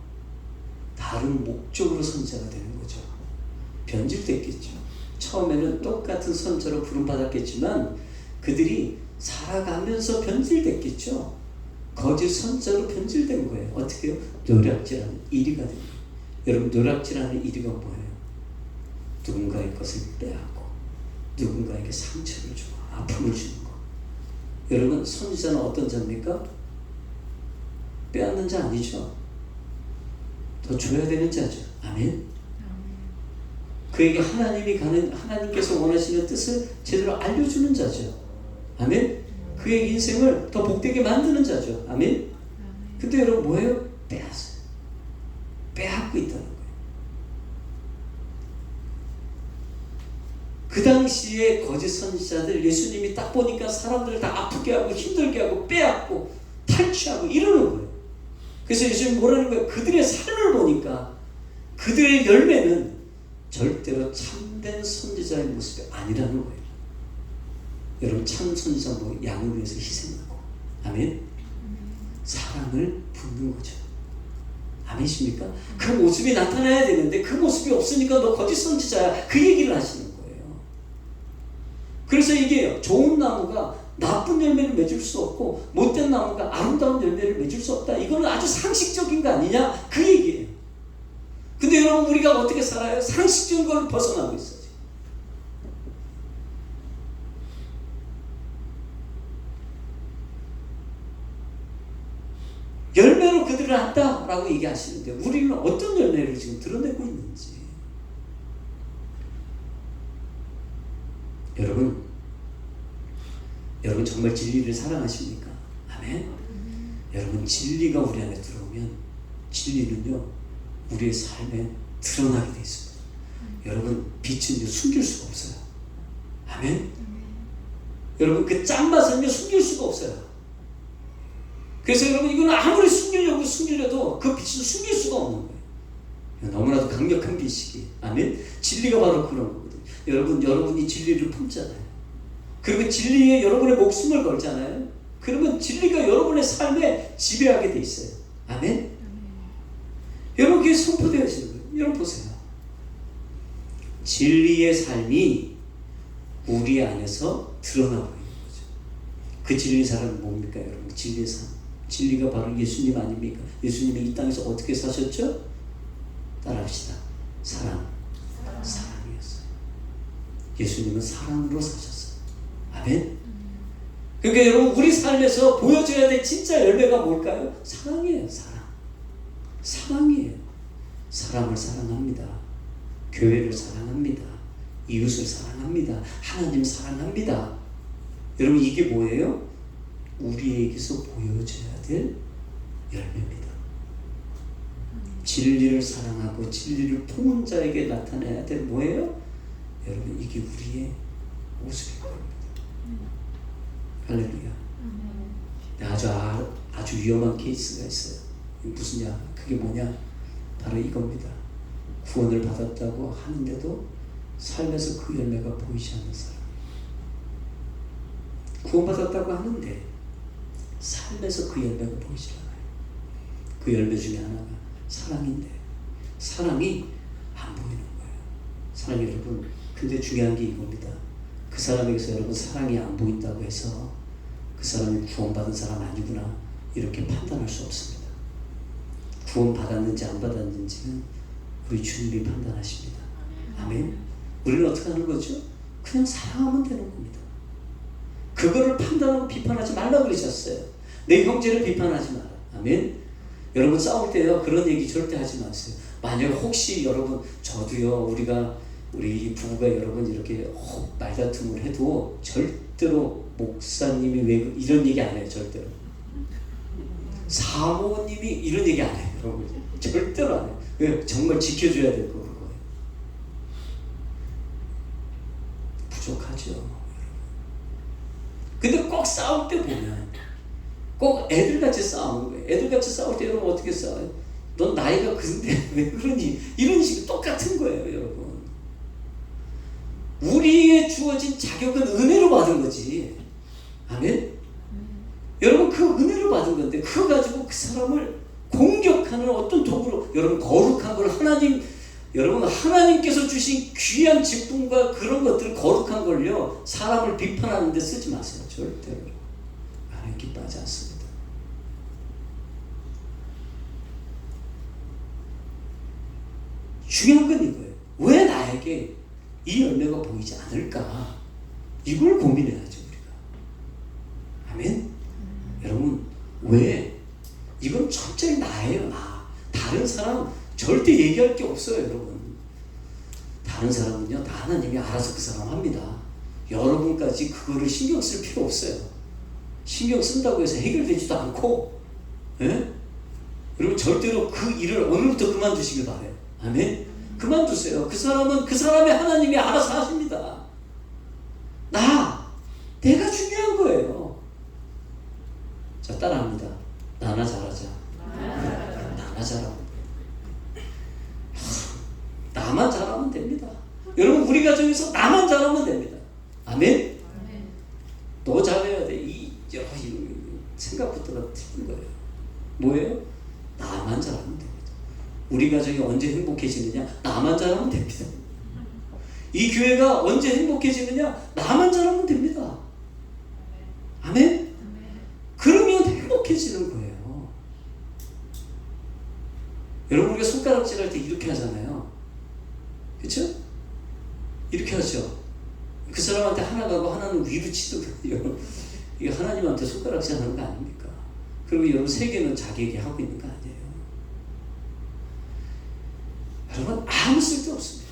다른 목적으로 선지자가 되는 거죠. 변질됐겠죠. 처음에는 똑같은 선지자로 부름받았겠지만 그들이 살아가면서 변질됐겠죠. 거짓 선지자로 변질된 거예요. 어떻게요? 노략질하는 이리가 됩니다. 여러분, 노략질하는 이리가 뭐예요? 누군가의 것을 빼앗고 누군가에게 상처를 주고 아픔을 주는 거. 여러분, 선지자는 어떤 자입니까? 빼앗는 자 아니죠. 더 줘야 되는 자죠. 아멘. 그에게 하나님께서 원하시는 뜻을 제대로 알려주는 자죠. 아멘. 그의 인생을 더 복되게 만드는 자죠. 아멘. 근데 여러분 뭐예요? 빼앗어요. 빼앗고 있다는 거예요. 그 당시에 거짓 선지자들 예수님이 딱 보니까 사람들을 다 아프게 하고 힘들게 하고 빼앗고 탈취하고 이러는 거예요. 그래서 예수님이 뭐라는 거예요? 그들의 삶을 보니까 그들의 열매는 절대로 참된 선지자의 모습이 아니라는 거예요. 여러분 참 선지자 뭐 양을 위해서 희생하고 아멘. 사랑을 붓는 거죠. 아멘이십니까? 그 모습이 나타나야 되는데 그 모습이 없으니까 너 거짓 선지자야. 그 얘기를 하시는 거예요. 그래서 이게 좋은 나무가 나쁜 열매를 맺을 수 없고 못된 나무가 아름다운 열매를 맺을 수 없다. 이거는 아주 상식적인 거 아니냐? 그 얘기예요. 근데 여러분 우리가 어떻게 살아요? 상식적인 걸 벗어나고 있어요. 열매로 그들을 안다라고 얘기하시는데 우리는 어떤 열매를 지금 드러내고 있는지. 여러분 정말 진리를 사랑하십니까? 아멘. 여러분 진리가 우리 안에 들어오면 진리는요 우리의 삶에 드러나게 되어 있습니다. 여러분 빛은 숨길 수가 없어요. 아멘. 여러분 그 짠맛은요 숨길 수가 없어요. 그래서 여러분 이거는 아무리 숨기려도 그 빛은 숨길 수가 없는 거예요. 너무나도 강력한 빛이기. 아멘. 진리가 바로 그런 거거든요. 여러분이 진리를 품잖아요. 그리고 진리에 여러분의 목숨을 걸잖아요. 그러면 진리가 여러분의 삶에 지배하게 돼 있어요. 아멘. 여러분 그게 선포되어지는 거예요. 여러분 보세요. 진리의 삶이 우리 안에서 드러나 보이는 거죠. 그 진리의 사람은 뭡니까 여러분? 진리의 삶. 진리가 바로 예수님 아닙니까? 예수님이 이 땅에서 어떻게 사셨죠? 따라합시다. 사랑이었어요. 예수님은 사랑으로 사셨어요. 아멘. 그러니까 여러분 우리 삶에서 보여줘야 될 진짜 열매가 뭘까요? 사랑이에요. 사랑이에요. 사람을 사랑합니다. 교회를 사랑합니다. 이웃을 사랑합니다. 하나님 사랑합니다. 여러분 이게 뭐예요? 우리에게서 보여줘야 될 열매입니다. 진리를 사랑하고 진리를 품은 자에게 나타내야 될 뭐예요? 여러분 이게 우리의 모습인 겁니다. 할렐루야. 아주 위험한 케이스가 있어요. 무슨냐? 그게 뭐냐? 바로 이겁니다. 구원을 받았다고 하는데도 삶에서 그 열매가 보이지 않는 사람. 구원받았다고 하는데 삶에서 그 열매가 보이지 않아요. 그 열매 중에 하나가 사랑인데 사랑이 안 보이는 거예요. 사랑이 여러분, 근데 중요한 게 이겁니다. 그 사람에게서 여러분 사랑이 안 보인다고 해서 그 사람이 구원받은 사람 아니구나 이렇게 판단할 수 없습니다. 구원받았는지 안 받았는지는 우리 주님이 판단하십니다. 아멘. 우리는 어떻게 하는 거죠? 그냥 사랑하면 되는 겁니다. 그거를 판단하고 비판하지 말라고 그러셨어요. 내 형제를 비판하지 마라. 아멘. 여러분 싸울 때요 그런 얘기 절대 하지 마세요. 만약 혹시 여러분 저도요 우리 부부가 여러분 이렇게 말다툼을 해도 절대로 목사님이 왜 이런 얘기 안 해요. 절대로. 사모님이 이런 얘기 안 해요. 여러분 절대로 안 해요. 왜? 정말 지켜줘야 될 거예요. 부족하죠. 근데 꼭 싸울 때 보면 꼭 애들같이 싸우는 거예요. 애들같이 싸울 때 여러분 어떻게 싸워요? 넌 나이가 근데 왜 그러니? 이런 식이 똑같은 거예요. 여러분 우리의 주어진 자격은 은혜로 받은 거지. 아멘? 여러분 그 은혜로 받은 건데 그거 가지고 그 사람을 공격하는 어떤 도구로 여러분 거룩한 걸 여러분 하나님께서 주신 귀한 직분과 그런 것들 거룩한 걸요 사람을 비판하는 데 쓰지 마세요. 절대로. 하나님 기뻐하지 않습니다. 중요한 건 이거예요. 왜 나에게 이 열매가 보이지 않을까? 이걸 고민해야죠 우리가. 아멘? 여러분 왜 이건 철저히 나예요. 나. 다른 사람 절대 얘기할 게 없어요, 여러분. 다른 사람은요, 다 하나님이 알아서 그 사람 합니다. 여러분까지 그거를 신경 쓸 필요 없어요. 신경 쓴다고 해서 해결되지도 않고, 예? 여러분 절대로 그 일을 오늘부터 그만두시길 바래요. 아멘? 그만두세요. 그 사람은 그 사람의 하나님이 알아서 하십니다. 내가 중요한 거예요. 자, 따라합니다. 나나 잘하자. 나나 잘하면 나만 잘하면 됩니다. 여러분 우리 가정에서 나만 잘하면 됩니다. 아멘? 너 잘해야 돼. 이 생각부터가 틀린 거예요. 뭐예요? 나만 잘하면 됩니다. 우리 가정이 언제 행복해지느냐? 나만 잘하면 됩니다. 이 교회가 언제 행복해지느냐? 나만 잘하면 됩니다. 아멘? 그러면 행복해지는 거예요. 여러분 우리가 손가락질 할 때 이렇게 하잖아요. 그렇죠? 이렇게 하죠. 그 사람한테 하나 가고 하나는 위로 치더군요. 이게 하나님한테 손가락질 하는 거 아닙니까? 그리고 여러분 세 개는 자기에게 하고 있는 거 아니에요. 여러분 아무 쓸데 없습니다.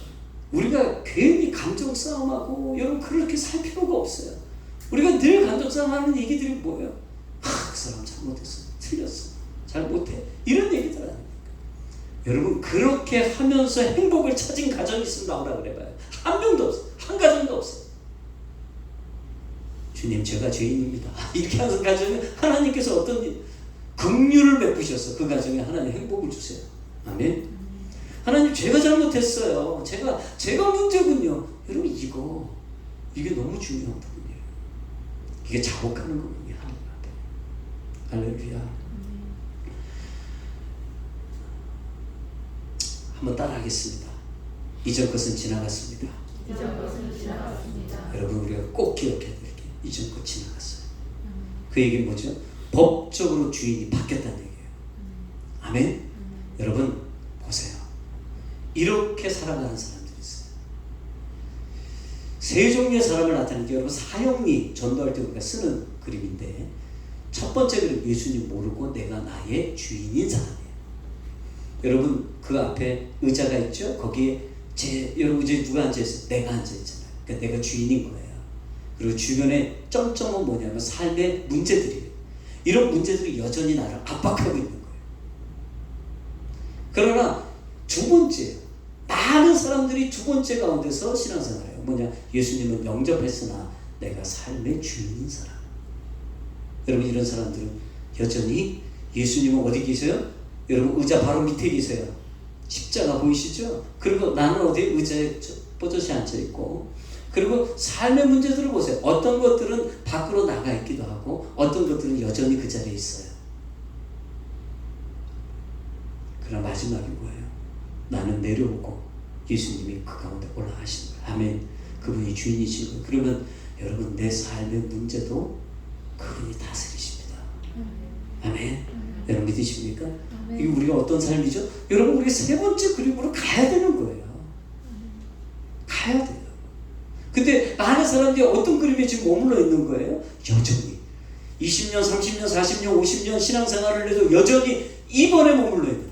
우리가 괜히 감정 싸움하고 여러분 그렇게 살 필요가 없어요. 우리가 늘 감정 싸움하는 얘기들이 뭐예요? 그 사람 잘못했어, 틀렸어, 잘못해, 이런 얘기들 아닙니까? 여러분 그렇게 하면서 행복을 찾은 가정이 있으면 나오라 그래봐요. 한 명도 없어, 한 가정도 없어. 주님 제가 죄인입니다. 이렇게 하는 가정에 하나님께서 어떤 긍휼을 베푸셔서 그 가정에 하나님 행복을 주세요. 아멘. 하나님 제가 잘못했어요. 제가 문제군요. 여러분 이게 너무 중요한 부분이에요. 이게 작업하는 거군요. 하나님 앞에. 할렐루야. 한번 따라하겠습니다. 이전 것은 지나갔습니다. 여러분 우리가 꼭 기억해야 될 게 이전 것 지나갔어요. 그 얘기는 뭐죠? 법적으로 주인이 바뀌었다는 얘기예요. 아멘. 여러분 보세요. 이렇게 살아가는 사람들이 있어요. 세 종류의 사람을 나타내는 게 여러분 사형리 전도할 때 우리가 쓰는 그림인데 첫 번째 그림 예수님 모르고 내가 나의 주인인 사람이에요. 여러분 그 앞에 의자가 있죠? 거기에 여러분 이제 누가 앉아있어요? 내가 앉아있잖아요. 그러니까 내가 주인인 거예요. 그리고 주변에 점점은 뭐냐면 삶의 문제들이에요. 이런 문제들이 여전히 나를 압박하고 있는 거예요. 그러나 두 번째, 많은 사람들이 두 번째 가운데서 신앙생활해요. 뭐냐? 예수님은 영접했으나 내가 삶의 주인인 사람. 여러분 이런 사람들은 여전히 예수님은 어디 계세요? 여러분 의자 바로 밑에 계세요. 십자가 보이시죠? 그리고 나는 어디 의자에 뻗어시 앉아있고, 그리고 삶의 문제들을 보세요. 어떤 것들은 밖으로 나가 있기도 하고 어떤 것들은 여전히 그 자리에 있어요. 그러나 마지막이 뭐예요? 나는 내려오고 예수님이 그 가운데 올라가시는 거예요. 아멘. 그분이 주인이신 거예요. 그러면 여러분 내 삶의 문제도 그분이 다스리십니다. 아멘. 여러분 믿으십니까? 이게 우리가 어떤 삶이죠? 여러분 우리가 세 번째 그림으로 가야 되는 거예요. 가야 돼요. 근데 많은 사람들이 어떤 그림에 지금 머물러 있는 거예요? 여전히 20년, 30년, 40년, 50년 신앙생활을 해도 여전히 이번에 머물러 있는 거예요.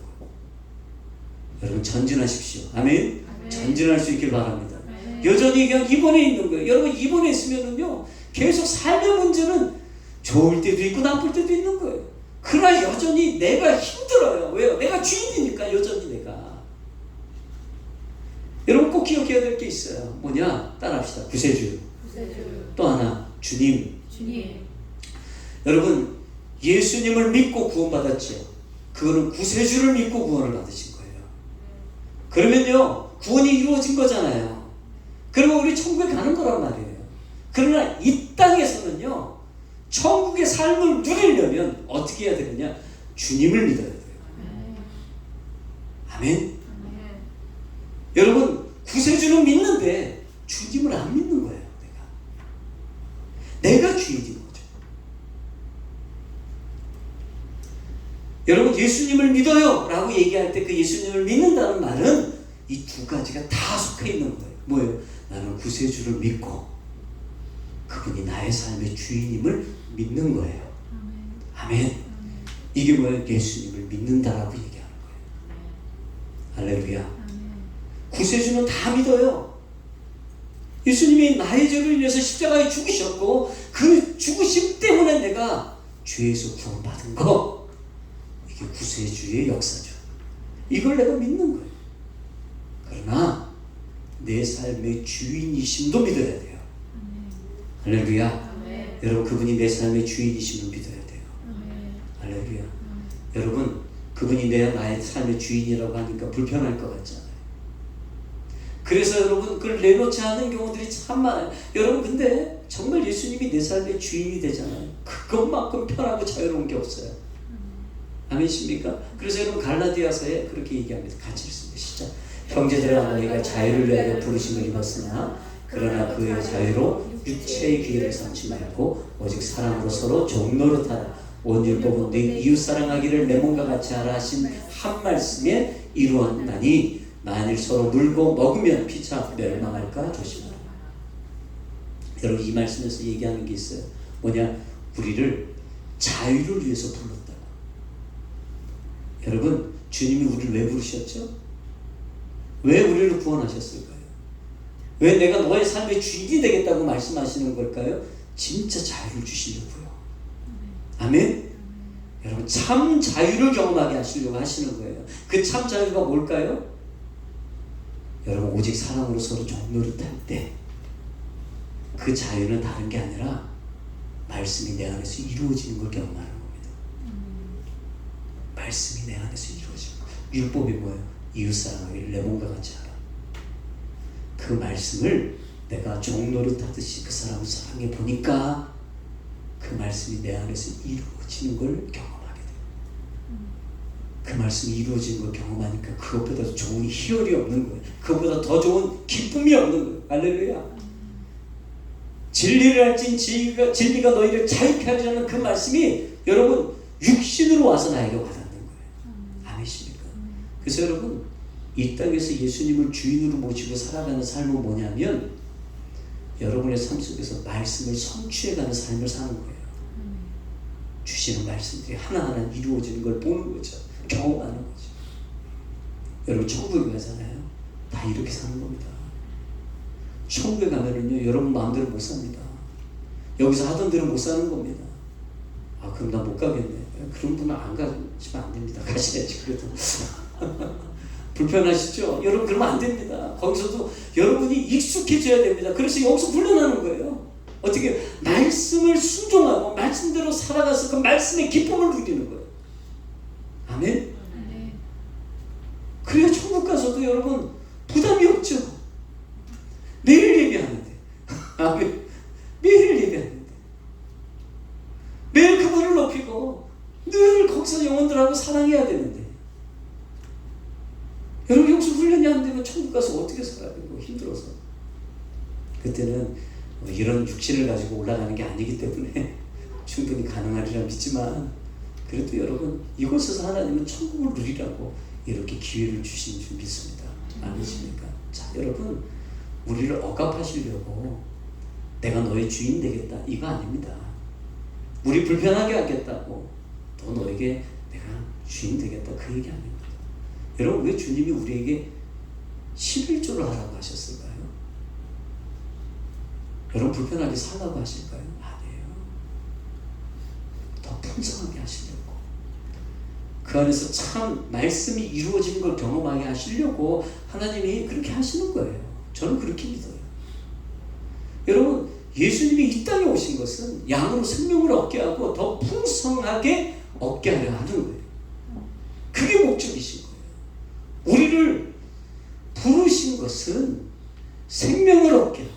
여러분 전진하십시오. 아멘. 전진할 수 있길 바랍니다. 여전히 그냥 이번에 있는 거예요. 여러분 이번에 있으면은요 계속 삶의 문제는 좋을 때도 있고 나쁠 때도 있는 거예요. 그러나 여전히 내가 힘들어요. 왜요? 내가 주인이니까 여전히 내가. 여러분 꼭 기억해야 될 게 있어요. 뭐냐? 따라합시다. 구세주. 또 하나 주님. 여러분 예수님을 믿고 구원받았죠. 그거는 구세주를 믿고 구원을 받으신 거예요. 그러면요 구원이 이루어진 거잖아요. 그러면 우리 천국에 가는 거란 말이에요. 그러나 이 땅에서는요 천국의 삶을 누리려면 어떻게 해야 되느냐? 주님을 믿어야 돼요. 아멘. 여러분 구세주는 믿는데 주님을 안 믿는 거예요. 내가 주인인 거죠. 여러분 예수님을 믿어요 라고 얘기할 때 그 예수님을 믿는다는 말은 이 두 가지가 다 속해 있는 거예요. 뭐예요? 나는 구세주를 믿고 그분이 나의 삶의 주인임을 믿는 거예요. 아멘. 이게 뭐예요? 예수님을 믿는다라고 얘기하는 거예요. 할렐루야. 구세주는 다 믿어요. 예수님이 나의 죄로 인해서 십자가에 죽으셨고 그 죽으심 때문에 내가 죄에서 구원받은 거, 이게 구세주의 역사죠. 이걸 내가 믿는 거예요. 그러나 내 삶의 주인이심도 믿어야 돼요. 할렐루야. 여러분, 그분이 내 삶의 주인이심을 믿어야 돼요. 할렐루야. 여러분, 그분이 나의 삶의 주인이라고 하니까 불편할 것 같잖아요. 그래서 여러분, 그걸 내놓지 않는 경우들이 참 많아요. 여러분, 근데 정말 예수님이 내 삶의 주인이 되잖아요. 그것만큼 편하고 자유로운 게 없어요. 아멘십니까? 그래서 여러분, 갈라디아서에 그렇게 얘기합니다. 같이 읽습니다. 시작. 형제들아, 너희가 자유를 위하여 부르심을 입었으나 그러나 그의 자유로 육체의 기회를 삼지 말고 오직 사랑으로 서로 종노릇하라. 온 율법은 네 이웃 사랑하기를 내 몸과 같이 하라 하신 한 말씀에 이루었나니 만일 서로 물고 먹으면 피차 멸망할까 조심하라. 여러분, 이 말씀에서 얘기하는 게 있어요. 뭐냐? 우리를 자유를 위해서 불렀다. 여러분, 주님이 우리를 왜 부르셨죠? 왜 우리를 구원하셨을까요? 왜 내가 너의 삶의 주인이 되겠다고 말씀하시는 걸까요? 진짜 자유를 주시려고요. 아멘? 여러분, 참 자유를 경험하게 하시려고 하시는 거예요. 그 참 자유가 뭘까요? 여러분, 오직 사랑으로 서로 종노릇할 때 그 자유는 다른 게 아니라 말씀이 내 안에서 이루어지는 걸 경험하는 겁니다. 말씀이 내 안에서 이루어지는 거. 율법이 뭐예요? 이웃사랑하기를 내 몸과 같이 하라. 그 말씀을 내가 종노릇하듯이 그 사람을 사랑해 보니까 그 말씀이 내 안에서 이루어지는 걸 경험하게 돼요. 그 말씀이 이루어지는 걸 경험하니까 그것보다 더 좋은 희열이 없는 거예요. 그것보다 더 좋은 기쁨이 없는 거예요. 할렐루야. 진리를 알진 진리가 너희를 자유케 하려는 그 말씀이 여러분 육신으로 와서 나에게 와닿는 거예요. 아멘십니까? 그래서 여러분, 이 땅에서 예수님을 주인으로 모시고 살아가는 삶은 뭐냐면 여러분의 삶 속에서 말씀을 성취해가는 삶을 사는 거예요. 주시는 말씀들이 하나하나 이루어지는 걸 보는 거죠. 경험하는 거죠. 여러분, 천국에 가잖아요. 다 이렇게 사는 겁니다. 천국에 가면은요, 여러분 마음대로 못 삽니다. 여기서 하던 대로 못 사는 겁니다. 아, 그럼 나 못 가겠네. 그런 분은 안 가시면 안 됩니다. 가셔야지, 그래도. 불편하시죠? 여러분, 그러면 안 됩니다. 거기서도 여러분이 익숙해져야 됩니다. 그래서 여기서 훈련하는 거예요. 어떻게? 말씀을 순종하고 말씀대로 살아가서 그 말씀의 기쁨을 누리는 거예요. 아멘? 그래야 천국 가서도 여러분 부담이 없죠. 매일 예배하는데. 아멘. 매일 예배하는데. 매일 그분을 높이고 늘 거기서 영혼들하고 사랑해야 되는데. 여러분, 여기서 훈련이 안 되면 천국 가서 어떻게 살아야 되고 힘들어서. 그때는 이런 육신을 가지고 올라가는 게 아니기 때문에 충분히 가능하리라 믿지만, 그래도 여러분, 이곳에서 하나님은 천국을 누리라고 이렇게 기회를 주신 줄 믿습니다. 아니십니까? 자, 여러분, 우리를 억압하시려고 내가 너의 주인 되겠다, 이거 아닙니다. 우리 불편하게 하겠다고 또 너에게 내가 주인 되겠다, 그 얘기 아닙니다. 여러분, 왜 주님이 우리에게 11조를 하라고 하셨을까요? 여러분, 불편하게 살라고 하실까요? 아니에요. 더 풍성하게 하시려고, 그 안에서 참 말씀이 이루어지는 걸 경험하게 하시려고 하나님이 그렇게 하시는 거예요. 저는 그렇게 믿어요. 여러분, 예수님이 이 땅에 오신 것은 양으로 생명을 얻게 하고 더 풍성하게 얻게 하려 하는 거예요. 그게 목적이신 거예요. 우리를 부르신 것은 생명을 얻게 하고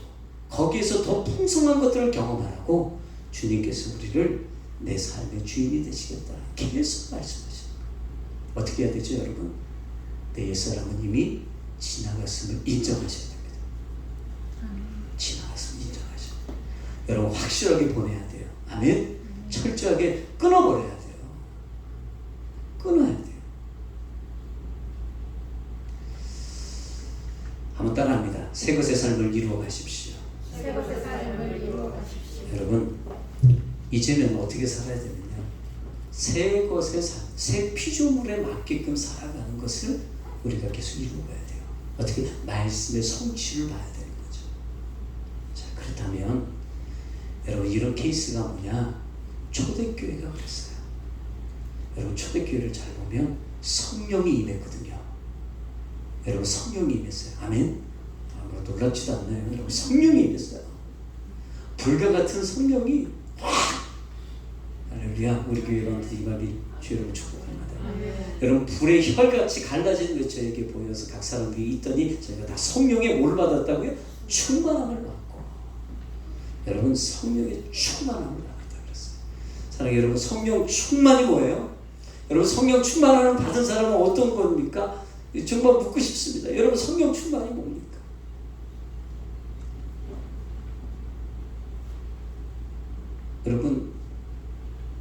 거기에서 더 풍성한 것들을 경험하라고 주님께서 우리를 내 삶의 주인이 되시겠다 계속 말씀하시는 거예요. 어떻게 해야 되죠, 여러분? 내 옛사람은 이미 지나갔음을 인정하셔야 됩니다. 지나갔음을 인정하셔야 돼요. 여러분, 확실하게 보내야 돼요. 아멘? 철저하게 끊어버려야 돼요. 끊어야 돼요. 한번 따라합니다. 새 것의 삶을 이루어 가십시오. 새 것의 삶을 이루어 가십시오. 여러분, 이제는 어떻게 살아야 되느냐? 새 것의 삶, 새 피조물에 맞게끔 살아가는 것을 우리가 계속 이루어가야 돼요. 어떻게? 말씀의 성취를 봐야 되는 거죠. 자, 그렇다면 여러분 이런 케이스가 뭐냐? 초대교회가 그랬어요. 여러분 초대교회를 잘 보면 성령이 임했거든요. 여러분 성령이 임했어요. 아멘? 놀랍지도 않나요? 여러분 성령이 임했어요. 불과 같은 성령이 할렐루야. 우리 교회가 이 말이 주여를 축복합니다. 여러분 불의 혈같이 갈라지는 것 저에게 보여서 각 사람들이 있더니 저희가 다 성령의 뭘 받았다고요? 충만함을 받고. 여러분 성령의 충만함을 받았다 그랬어요. 사랑하는 여러분 성령 충만이 뭐예요? 여러분 성령 충만함을 받은 사람은 어떤 겁니까? 정말 묻고 싶습니다. 여러분 성령 충만이 뭡니까? 여러분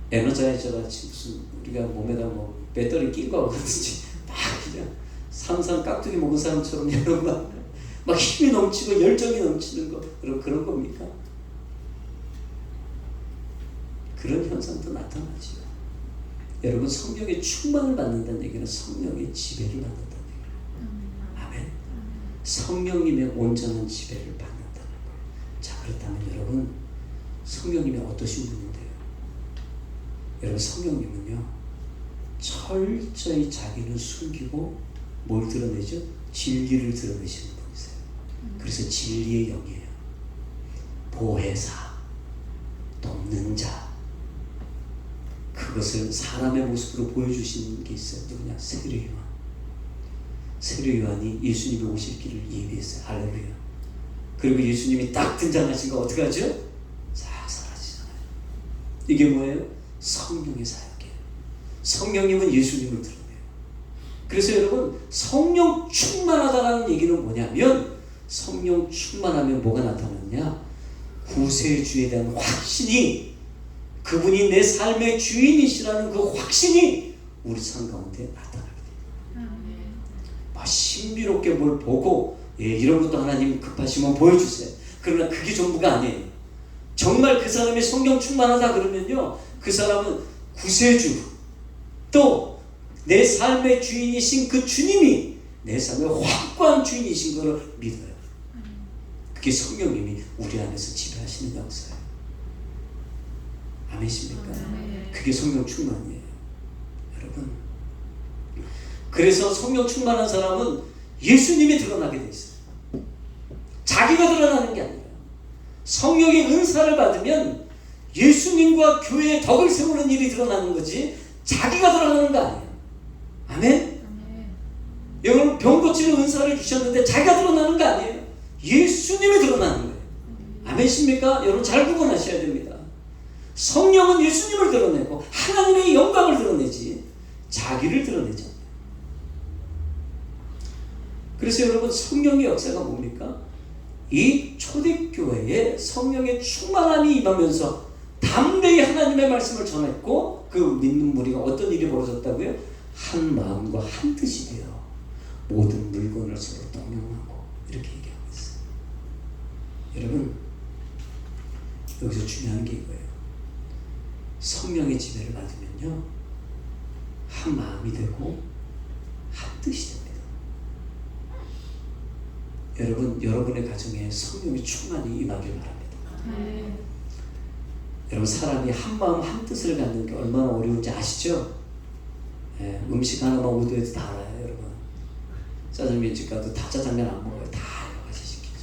에너자이저 같이 무슨 우리가 몸에다 뭐 배터리 낀 거 같은지 막 그냥 상상 깍두기 먹은 사람처럼 여러분 막 힘이 넘치고 열정이 넘치는 거 여러분 그런 겁니까? 그런 현상도 나타나죠. 여러분 성령의 충만을 받는다는 얘기는 성령의 지배를 받는다는 얘기예요. 아멘. 성령님의 온전한 지배를 받는다는 거예요. 자 그렇다면 여러분 성령님이 어떠신 분인데요? 여러분 성령님은요 철저히 자기는 숨기고 뭘 드러내죠? 진리를 드러내시는 분이세요. 그래서 진리의 영이에요. 보혜사, 돕는 자, 그것을 사람의 모습으로 보여주시는 게 있어요. 누구냐? 세례요한. 세례요한이 예수님이 오실 길을 예비했어요. 할렐루야. 그리고 예수님이 딱 등장하신 거 어떻게 하죠? 싹 사라지잖아요. 이게 뭐예요? 성령의 사역이에요. 성령님은 예수님을 드러내요. 그래서 여러분 성령 충만하다라는 얘기는 뭐냐면 성령 충만하면 뭐가 나타나느냐? 구세주에 대한 확신이 그분이 내 삶의 주인이시라는 그 확신이 우리 삶 가운데 나타나게 돼요. 신비롭게 뭘 보고 이런 것도 하나님 급하시면 보여주세요. 그러나 그게 전부가 아니에요. 정말 그 사람이 성령 충만하다 그러면요 그 사람은 구세주 또 내 삶의 주인이신 그 주님이 내 삶의 확고한 주인이신 것을 믿어요. 그게 성령님이 우리 안에서 지배하시는 역사예요. 아멘이십니까? 그게 성령 충만이에요. 여러분 그래서 성령 충만한 사람은 예수님이 드러나게 돼 있어요. 자기가 드러나는 게 아니라 성령의 은사를 받으면 예수님과 교회의 덕을 세우는 일이 드러나는 거지 자기가 드러나는 거 아니에요. 아멘? 여러분 병 고치는 은사를 주셨는데 자기가 드러나는 거 아니에요. 예수님이 드러나는 거예요. 아멘이십니까? 여러분 잘 구분하셔야 됩니다. 성령은 예수님을 드러내고 하나님의 영광을 드러내지 자기를 드러내지 않아요. 그래서 여러분 성령의 역사가 뭡니까? 이 초대교회에 성령의 충만함이 임하면서 담대히 하나님의 말씀을 전했고 그 믿는 무리가 어떤 일이 벌어졌다고요? 한 마음과 한 뜻이 되어 모든 물건을 서로 동용하고 이렇게 얘기하고 있어요. 여러분 여기서 중요한 게 이거예요. 성령의 지배를 받으면요 한 마음이 되고 한 뜻이 됩니다. 여러분 여러분의 가정에 성령의 충만이 임하길 바랍니다. 여러분 사람이 한 마음 한 뜻을 갖는 게 얼마나 어려운지 아시죠? 음식 하나만 오도해도 다 알아요. 여러분 짜장면집 가도 다 짜장면 안 먹어요. 다 여러 가지 시키죠.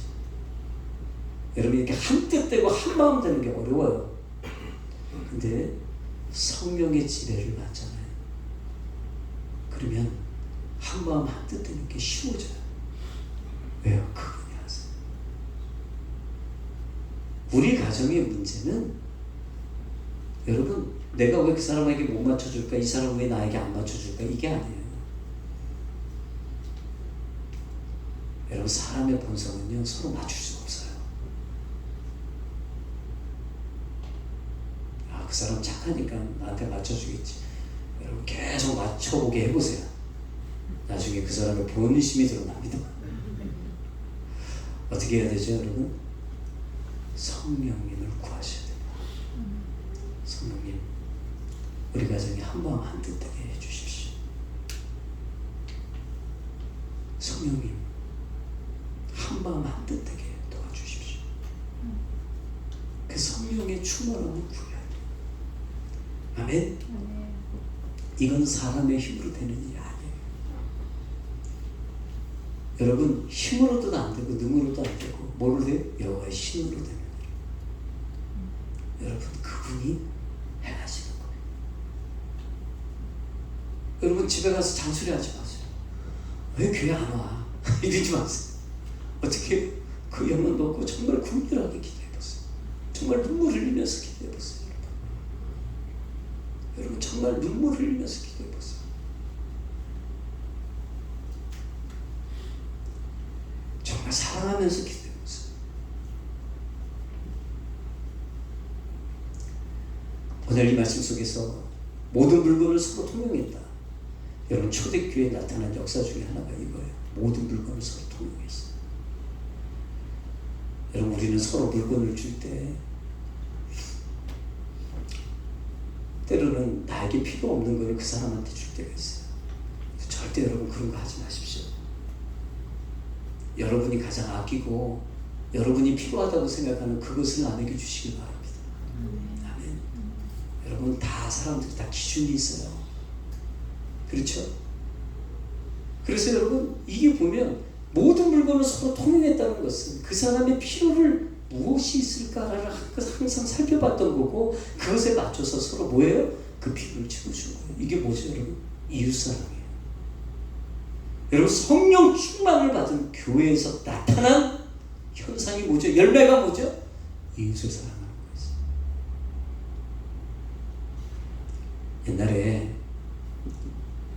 여러분 이렇게 한 뜻 되고 한 마음 되는 게 어려워요. 근데 성령의 지배를 받잖아요. 그러면 한 마음 한 뜻 되는 게 쉬워져요. 왜요? 그분이 하세요. 우리 가정의 문제는 여러분 내가 왜 그 사람에게 못 맞춰줄까? 이 사람은 왜 나에게 안 맞춰줄까? 이게 아니에요. 여러분 사람의 본성은요 서로 맞출 수가 없어요. 그 사람 착하니까 나한테 맞춰주겠지. 여러분 계속 맞춰보게 해보세요. 나중에 그 사람의 본심이 드러납니다. 어떻게 해야 되죠 여러분? 성령님을 구하셔야 됩니다. 성령님 우리 가정이 한마음 한뜻 되게 해주십시오. 성령님 한마음 한뜻 되게 도와주십시오. 그 성령의 충만함을 구해야 돼요. 아멘. 이건 사람의 힘으로 되는 일이 아니에요. 여러분 힘으로도 안 되고 능으로도 안 되고 뭘로 돼요? 여호와의 신으로 되는 일. 여러분 그분이 행하시는 거예요. 여러분 집에 가서 잔소리하지 마세요. 왜 교회 안 와? 이러지 마세요. 어떻게 그 영혼 놓고 정말 궁핍하게 기도해보세요. 정말 눈물 흘리면서 기도해보세요. 여러분 정말 눈물 흘리면서 기도해보세요. 정말 사랑하면서 기도해보세요. 오늘 이 말씀 속에서 모든 물건을 서로 통용했다. 여러분 초대교회에 나타난 역사 중에 하나가 이거예요. 모든 물건을 서로 통용했어요. 여러분 우리는 서로 물건을 줄 때 때로는 나에게 필요 없는 것을 그 사람한테 줄 때가 있어요. 절대 여러분 그런 거 하지 마십시오. 여러분이 가장 아끼고 여러분이 필요하다고 생각하는 그것을 남에게 주시기 바랍니다. 아멘. 여러분 다 사람들이 다 기준이 있어요. 그렇죠? 그래서 여러분 이게 보면 모든 물건을 서로 통용했다는 것은 그 사람의 필요를 무엇이 있을까를 항상 살펴봤던 거고 그것에 맞춰서 서로 뭐예요? 그 필요를 채워준 거예요. 이게 뭐죠 여러분? 이웃사랑이에요. 여러분 성령 충만을 받은 교회에서 나타난 현상이 뭐죠? 열매가 뭐죠? 이웃을 사랑하는 거예요. 옛날에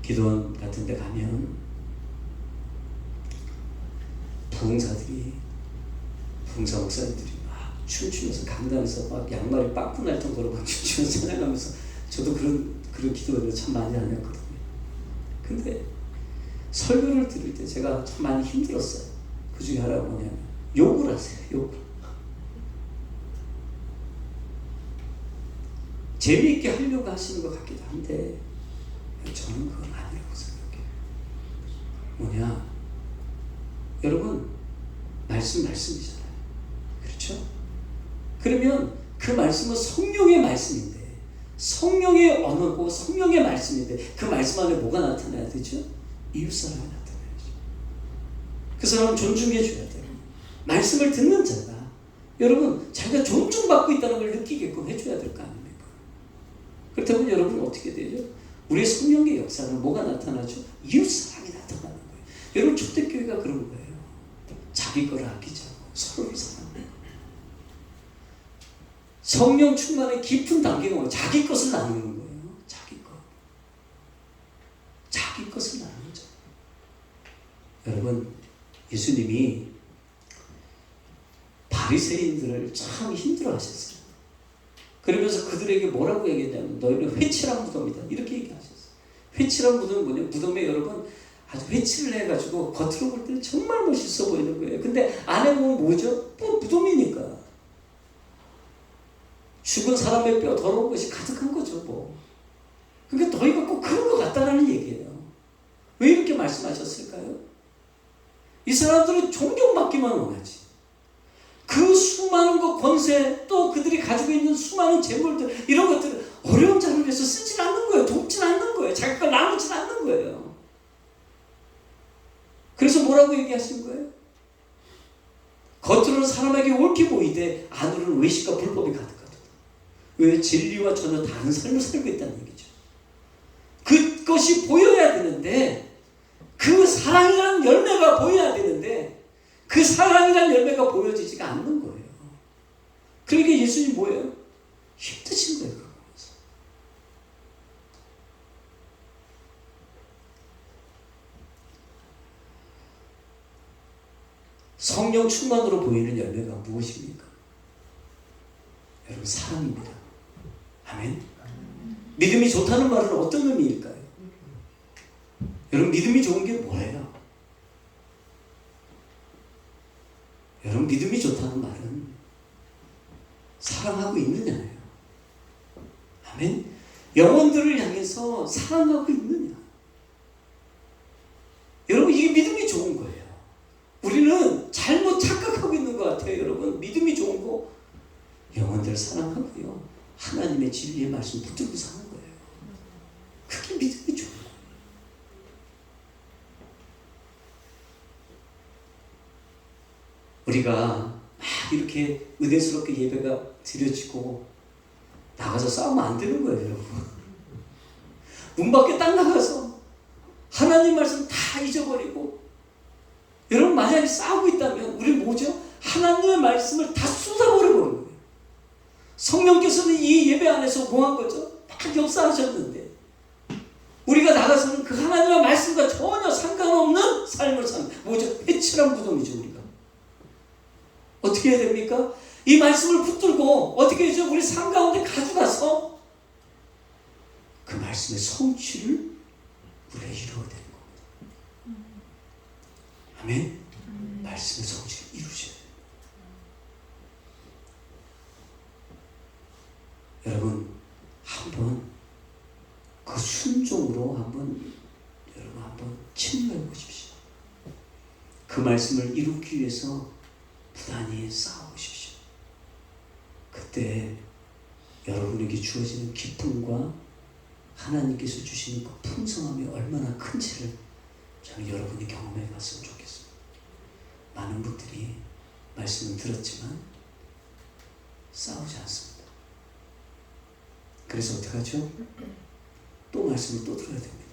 기도원 같은 데 가면 부흥사 목사님들이 막 춤추면서 강단에서 막 양말이 빵꾸 날 정도로 막 춤추면서 찬양하면서 저도 그런 기도를 참 많이 다녔거든요. 근데 설교를 들을 때 제가 참 많이 힘들었어요. 그 중에 하나가 뭐냐면 욕을 하세요. 욕을. 재미있게 하려고 하시는 것 같기도 한데 저는 그건 아니라고 생각해요. 뭐냐? 여러분 말씀이잖아요. 그렇죠? 그러면 그 말씀은 성령의 말씀인데 성령의 언어고 성령의 말씀인데 그 말씀 안에 뭐가 나타나야 되죠? 이웃사랑이 나타나야죠. 그 사람은 존중해 줘야 돼요. 말씀을 듣는 자가 여러분 자기가 존중받고 있다는 걸 느끼게끔 해줘야 될 거 아닙니까? 그렇다면 여러분 어떻게 되죠? 우리의 성령의 역사는 뭐가 나타나죠? 이웃사랑이 나타나는 거예요. 여러분 초대교회가 그런 거예요. 자기 거를 아끼지 않고 서로를 사랑하는 거예요. 성령 충만의 깊은 단계가 뭐예요? 자기 것을 나누는 거예요. 자기 것을 나누는 거죠. 여러분 예수님이 바리새인들을 참 힘들어하셨어요. 그러면서 그들에게 뭐라고 얘기했냐면 너희는 회칠한 무덤이다 이렇게 얘기하셨어요. 회칠한 무덤은 뭐냐? 무덤에 여러분 아주 회칠을 해가지고 겉으로 볼 때는 정말 멋있어 보이는 거예요. 근데 안에 보면 뭐죠? 뭐 무덤이니까 죽은 사람의 뼈 더러운 것이 가득한 거죠. 뭐. 그러니까 너희가 꼭 그런 것 같다라는 얘기예요. 왜 이렇게 말씀하셨을까요? 이 사람들은 존경받기만 원하지. 그 수많은 것 권세 또 그들이 가지고 있는 수많은 재물들 이런 것들을 어려운 자를 위해서 쓰진 않는 거예요. 돕진 않는 거예요. 자기 걸 나누진 않는 거예요. 그래서 뭐라고 얘기하신 거예요? 겉으로는 사람에게 옳게 보이되 안으로는 외식과 불법이 가득하다. 왜? 진리와 전혀 다른 삶을 살고 있다는 얘기죠. 그것이 보여야 되는데 그 사랑이라는 열매가 보여야 되는데 그 사랑이라는 열매가 보여지지가 않는 거예요. 그러니까 예수님 뭐예요? 힘드신 거예요. 그러면서. 성령 충만으로 보이는 열매가 무엇입니까? 여러분 사랑입니다. 아멘. 믿음이 좋다는 말은 어떤 의미일까요? 여러분 믿음이 좋은 게 뭐예요? 여러분 믿음이 좋다는 말은 사랑하고 있느냐예요. 아멘. 영혼들을 향해서 사랑하고 있느냐? 여러분, 이게 믿음이 좋은 거예요. 우리는 잘못 착각하고 있는 것 같아요. 여러분, 믿음이 좋은 거 영혼들을 사랑하고요, 하나님의 진리의 말씀 붙들고 사는 거예요. 그게 믿음이 좋은 거예요. 우리가 막 이렇게 은혜스럽게 예배가 드려지고 나가서 싸우면 안 되는 거예요, 여러분. 문 밖에 딱 나가서 하나님 말씀 다 잊어버리고, 여러분 만약에 싸우고 있다면 우리 뭐죠? 하나님의 말씀을 다 쏟아버려버린 거예요. 성령께서는 이 예배 안에서 뭐 한 거죠? 막 역사하셨는데 우리가 나가서는 그 하나님의 말씀과 전혀 상관없는 삶을 사는, 뭐죠? 회칠한 무덤이죠. 우리가 어떻게 해야 됩니까? 이 말씀을 붙들고 어떻게 해죠? 우리 삶 가운데 가져가서 그 말씀의 성취를 우리가 이루어야 되는 겁니다. 아멘? 말씀의 성취를 이루셔야 돼요. 여러분, 한번 그 순종으로 여러분 한번 침묵해 보십시오. 그 말씀을 이루기 위해서 부단히 싸우십시오. 그때 여러분에게 주어지는 기쁨과 하나님께서 주시는 그 풍성함이 얼마나 큰지를 저는 여러분이 경험해 봤으면 좋겠습니다. 많은 분들이 말씀은 들었지만 싸우지 않습니다. 그래서 어떻게 하죠? 또 말씀을 또 들어야 됩니다.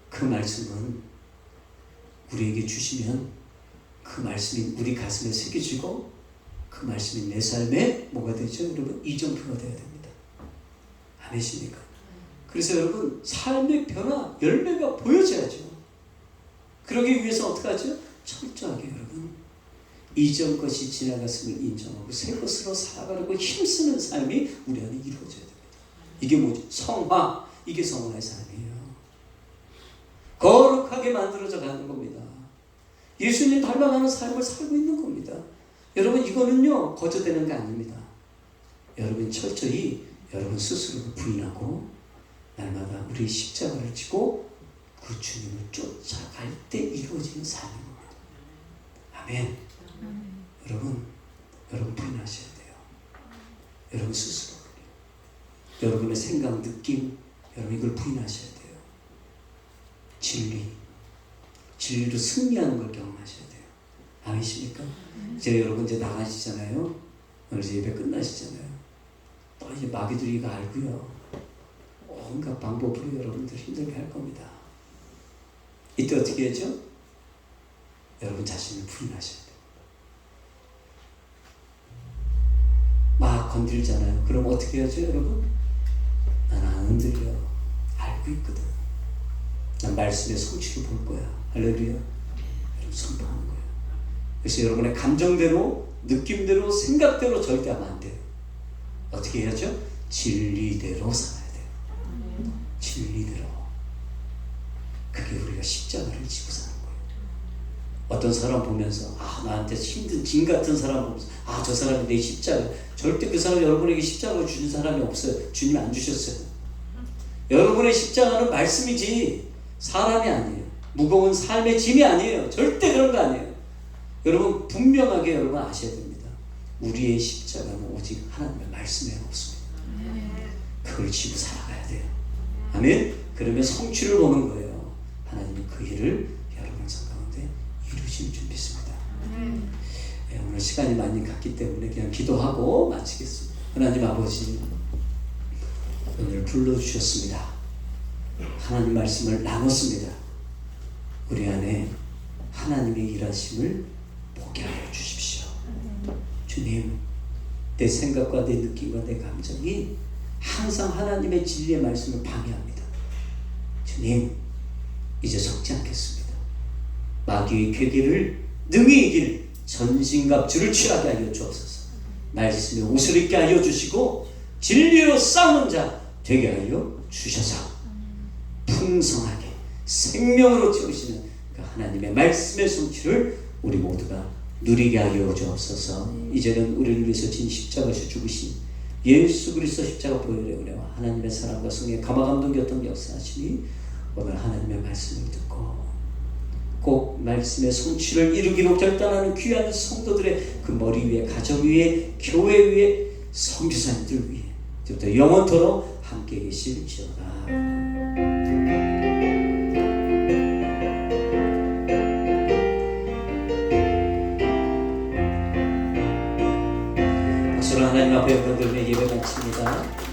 그 말씀은 우리에게 주시면 그 말씀이 우리 가슴에 새겨지고 그 말씀이 내 삶에 뭐가 되죠? 여러분, 이정표가 되어야 됩니다. 아멘이십니까? 그래서 여러분, 삶의 변화, 열매가 보여져야죠. 그러기 위해서 어떻게 하죠? 철저하게 여러분, 이전 것이 지나갔음을 인정하고 새 것으로 살아가려고 힘쓰는 삶이 우리 안에 이루어져야 됩니다. 이게 뭐죠? 성화. 이게 성화의 삶이에요. 거룩하게 만들어져 가는 겁니다. 예수님 닮아가는 삶을 살고 있는 겁니다. 여러분, 이거는요 거저되는 게 아닙니다. 여러분 철저히 여러분 스스로를 부인하고 날마다 우리 십자가를 지고 그 주님을 쫓아갈 때 이루어지는 삶인 겁니다. 아멘. 여러분 부인하셔야 돼요. 여러분 스스로, 여러분의 생각, 느낌, 여러분 이걸 부인하셔야 돼요. 진리로 승리하는 걸 경험하셔야 돼요. 아니십니까? 이제 여러분 이제 나가시잖아요. 오늘 이제 예배 끝나시잖아요. 또 이제 마귀들이 이거 알고요, 온갖 방법으로 여러분들 힘들게 할 겁니다. 이때 어떻게 하죠? 여러분 자신을 부인하셔야 돼요. 막 건들잖아요. 그럼 어떻게 하죠, 여러분? 나는 안 흔들려. 알고 있거든. 난 말씀의 성취를 볼 거야. 할렐루야. 여러분 선포하는 거예요. 그래서 여러분의 감정대로, 느낌대로, 생각대로 절대 하면 안 돼요. 어떻게 해야죠? 진리대로 살아야 돼요. 진리대로. 그게 우리가 십자가를 지고 사는 거예요. 어떤 사람 보면서 나한테 힘든 진 같은 사람 보면서 저 사람이 내 십자가. 절대 그 사람 여러분에게 십자가를 주는 사람이 없어요. 주님이 안 주셨어요. 여러분의 십자가는 말씀이지 사람이 아니에요. 무거운 삶의 짐이 아니에요. 절대 그런 거 아니에요. 여러분 분명하게 여러분 아셔야 됩니다. 우리의 십자가는 오직 하나님의 말씀에 없습니다. 그걸 지고 살아가야 돼요. 아멘. 그러면 성취를 보는 거예요. 하나님이 그 일을 여러분 삶 가운데 이루실 준비 있습니다. 오늘 시간이 많이 갔기 때문에 그냥 기도하고 마치겠습니다. 하나님 아버지, 오늘 불러주셨습니다. 하나님 말씀을 나눴습니다. 우리 안에 하나님의 일하심을 보게 하여 주십시오. 주님, 내 생각과 내 느낌과 내 감정이 항상 하나님의 진리의 말씀을 방해합니다. 주님, 이제 속지 않겠습니다. 마귀의 괴계를 능히 이길 전신갑주를 취하게 하여 주옵소서. 말씀에 옷을 입게 하여 주시고 진리로 싸우는 자 되게 하여 주셔서 풍성하게 생명으로 채우시는 그 하나님의 말씀의 성취를 우리 모두가 누리게 하여 주옵소서. 이제는 우리를 위해서 진 십자가에서 죽으신 예수 그리스도 십자가 보혈의 은혜와 하나님의 사랑과 성령의 감화감동이었던 역사하시니 오늘 하나님의 말씀을 듣고 꼭 말씀의 성취를 이루기로 결단하는 귀한 성도들의 그 머리 위에, 가정 위에, 교회 위에, 선교사님들 위에 이제부터 영원토록 함께 계실지어다. 박수로 하나님 앞에 여러분들의 예배 마칩니다.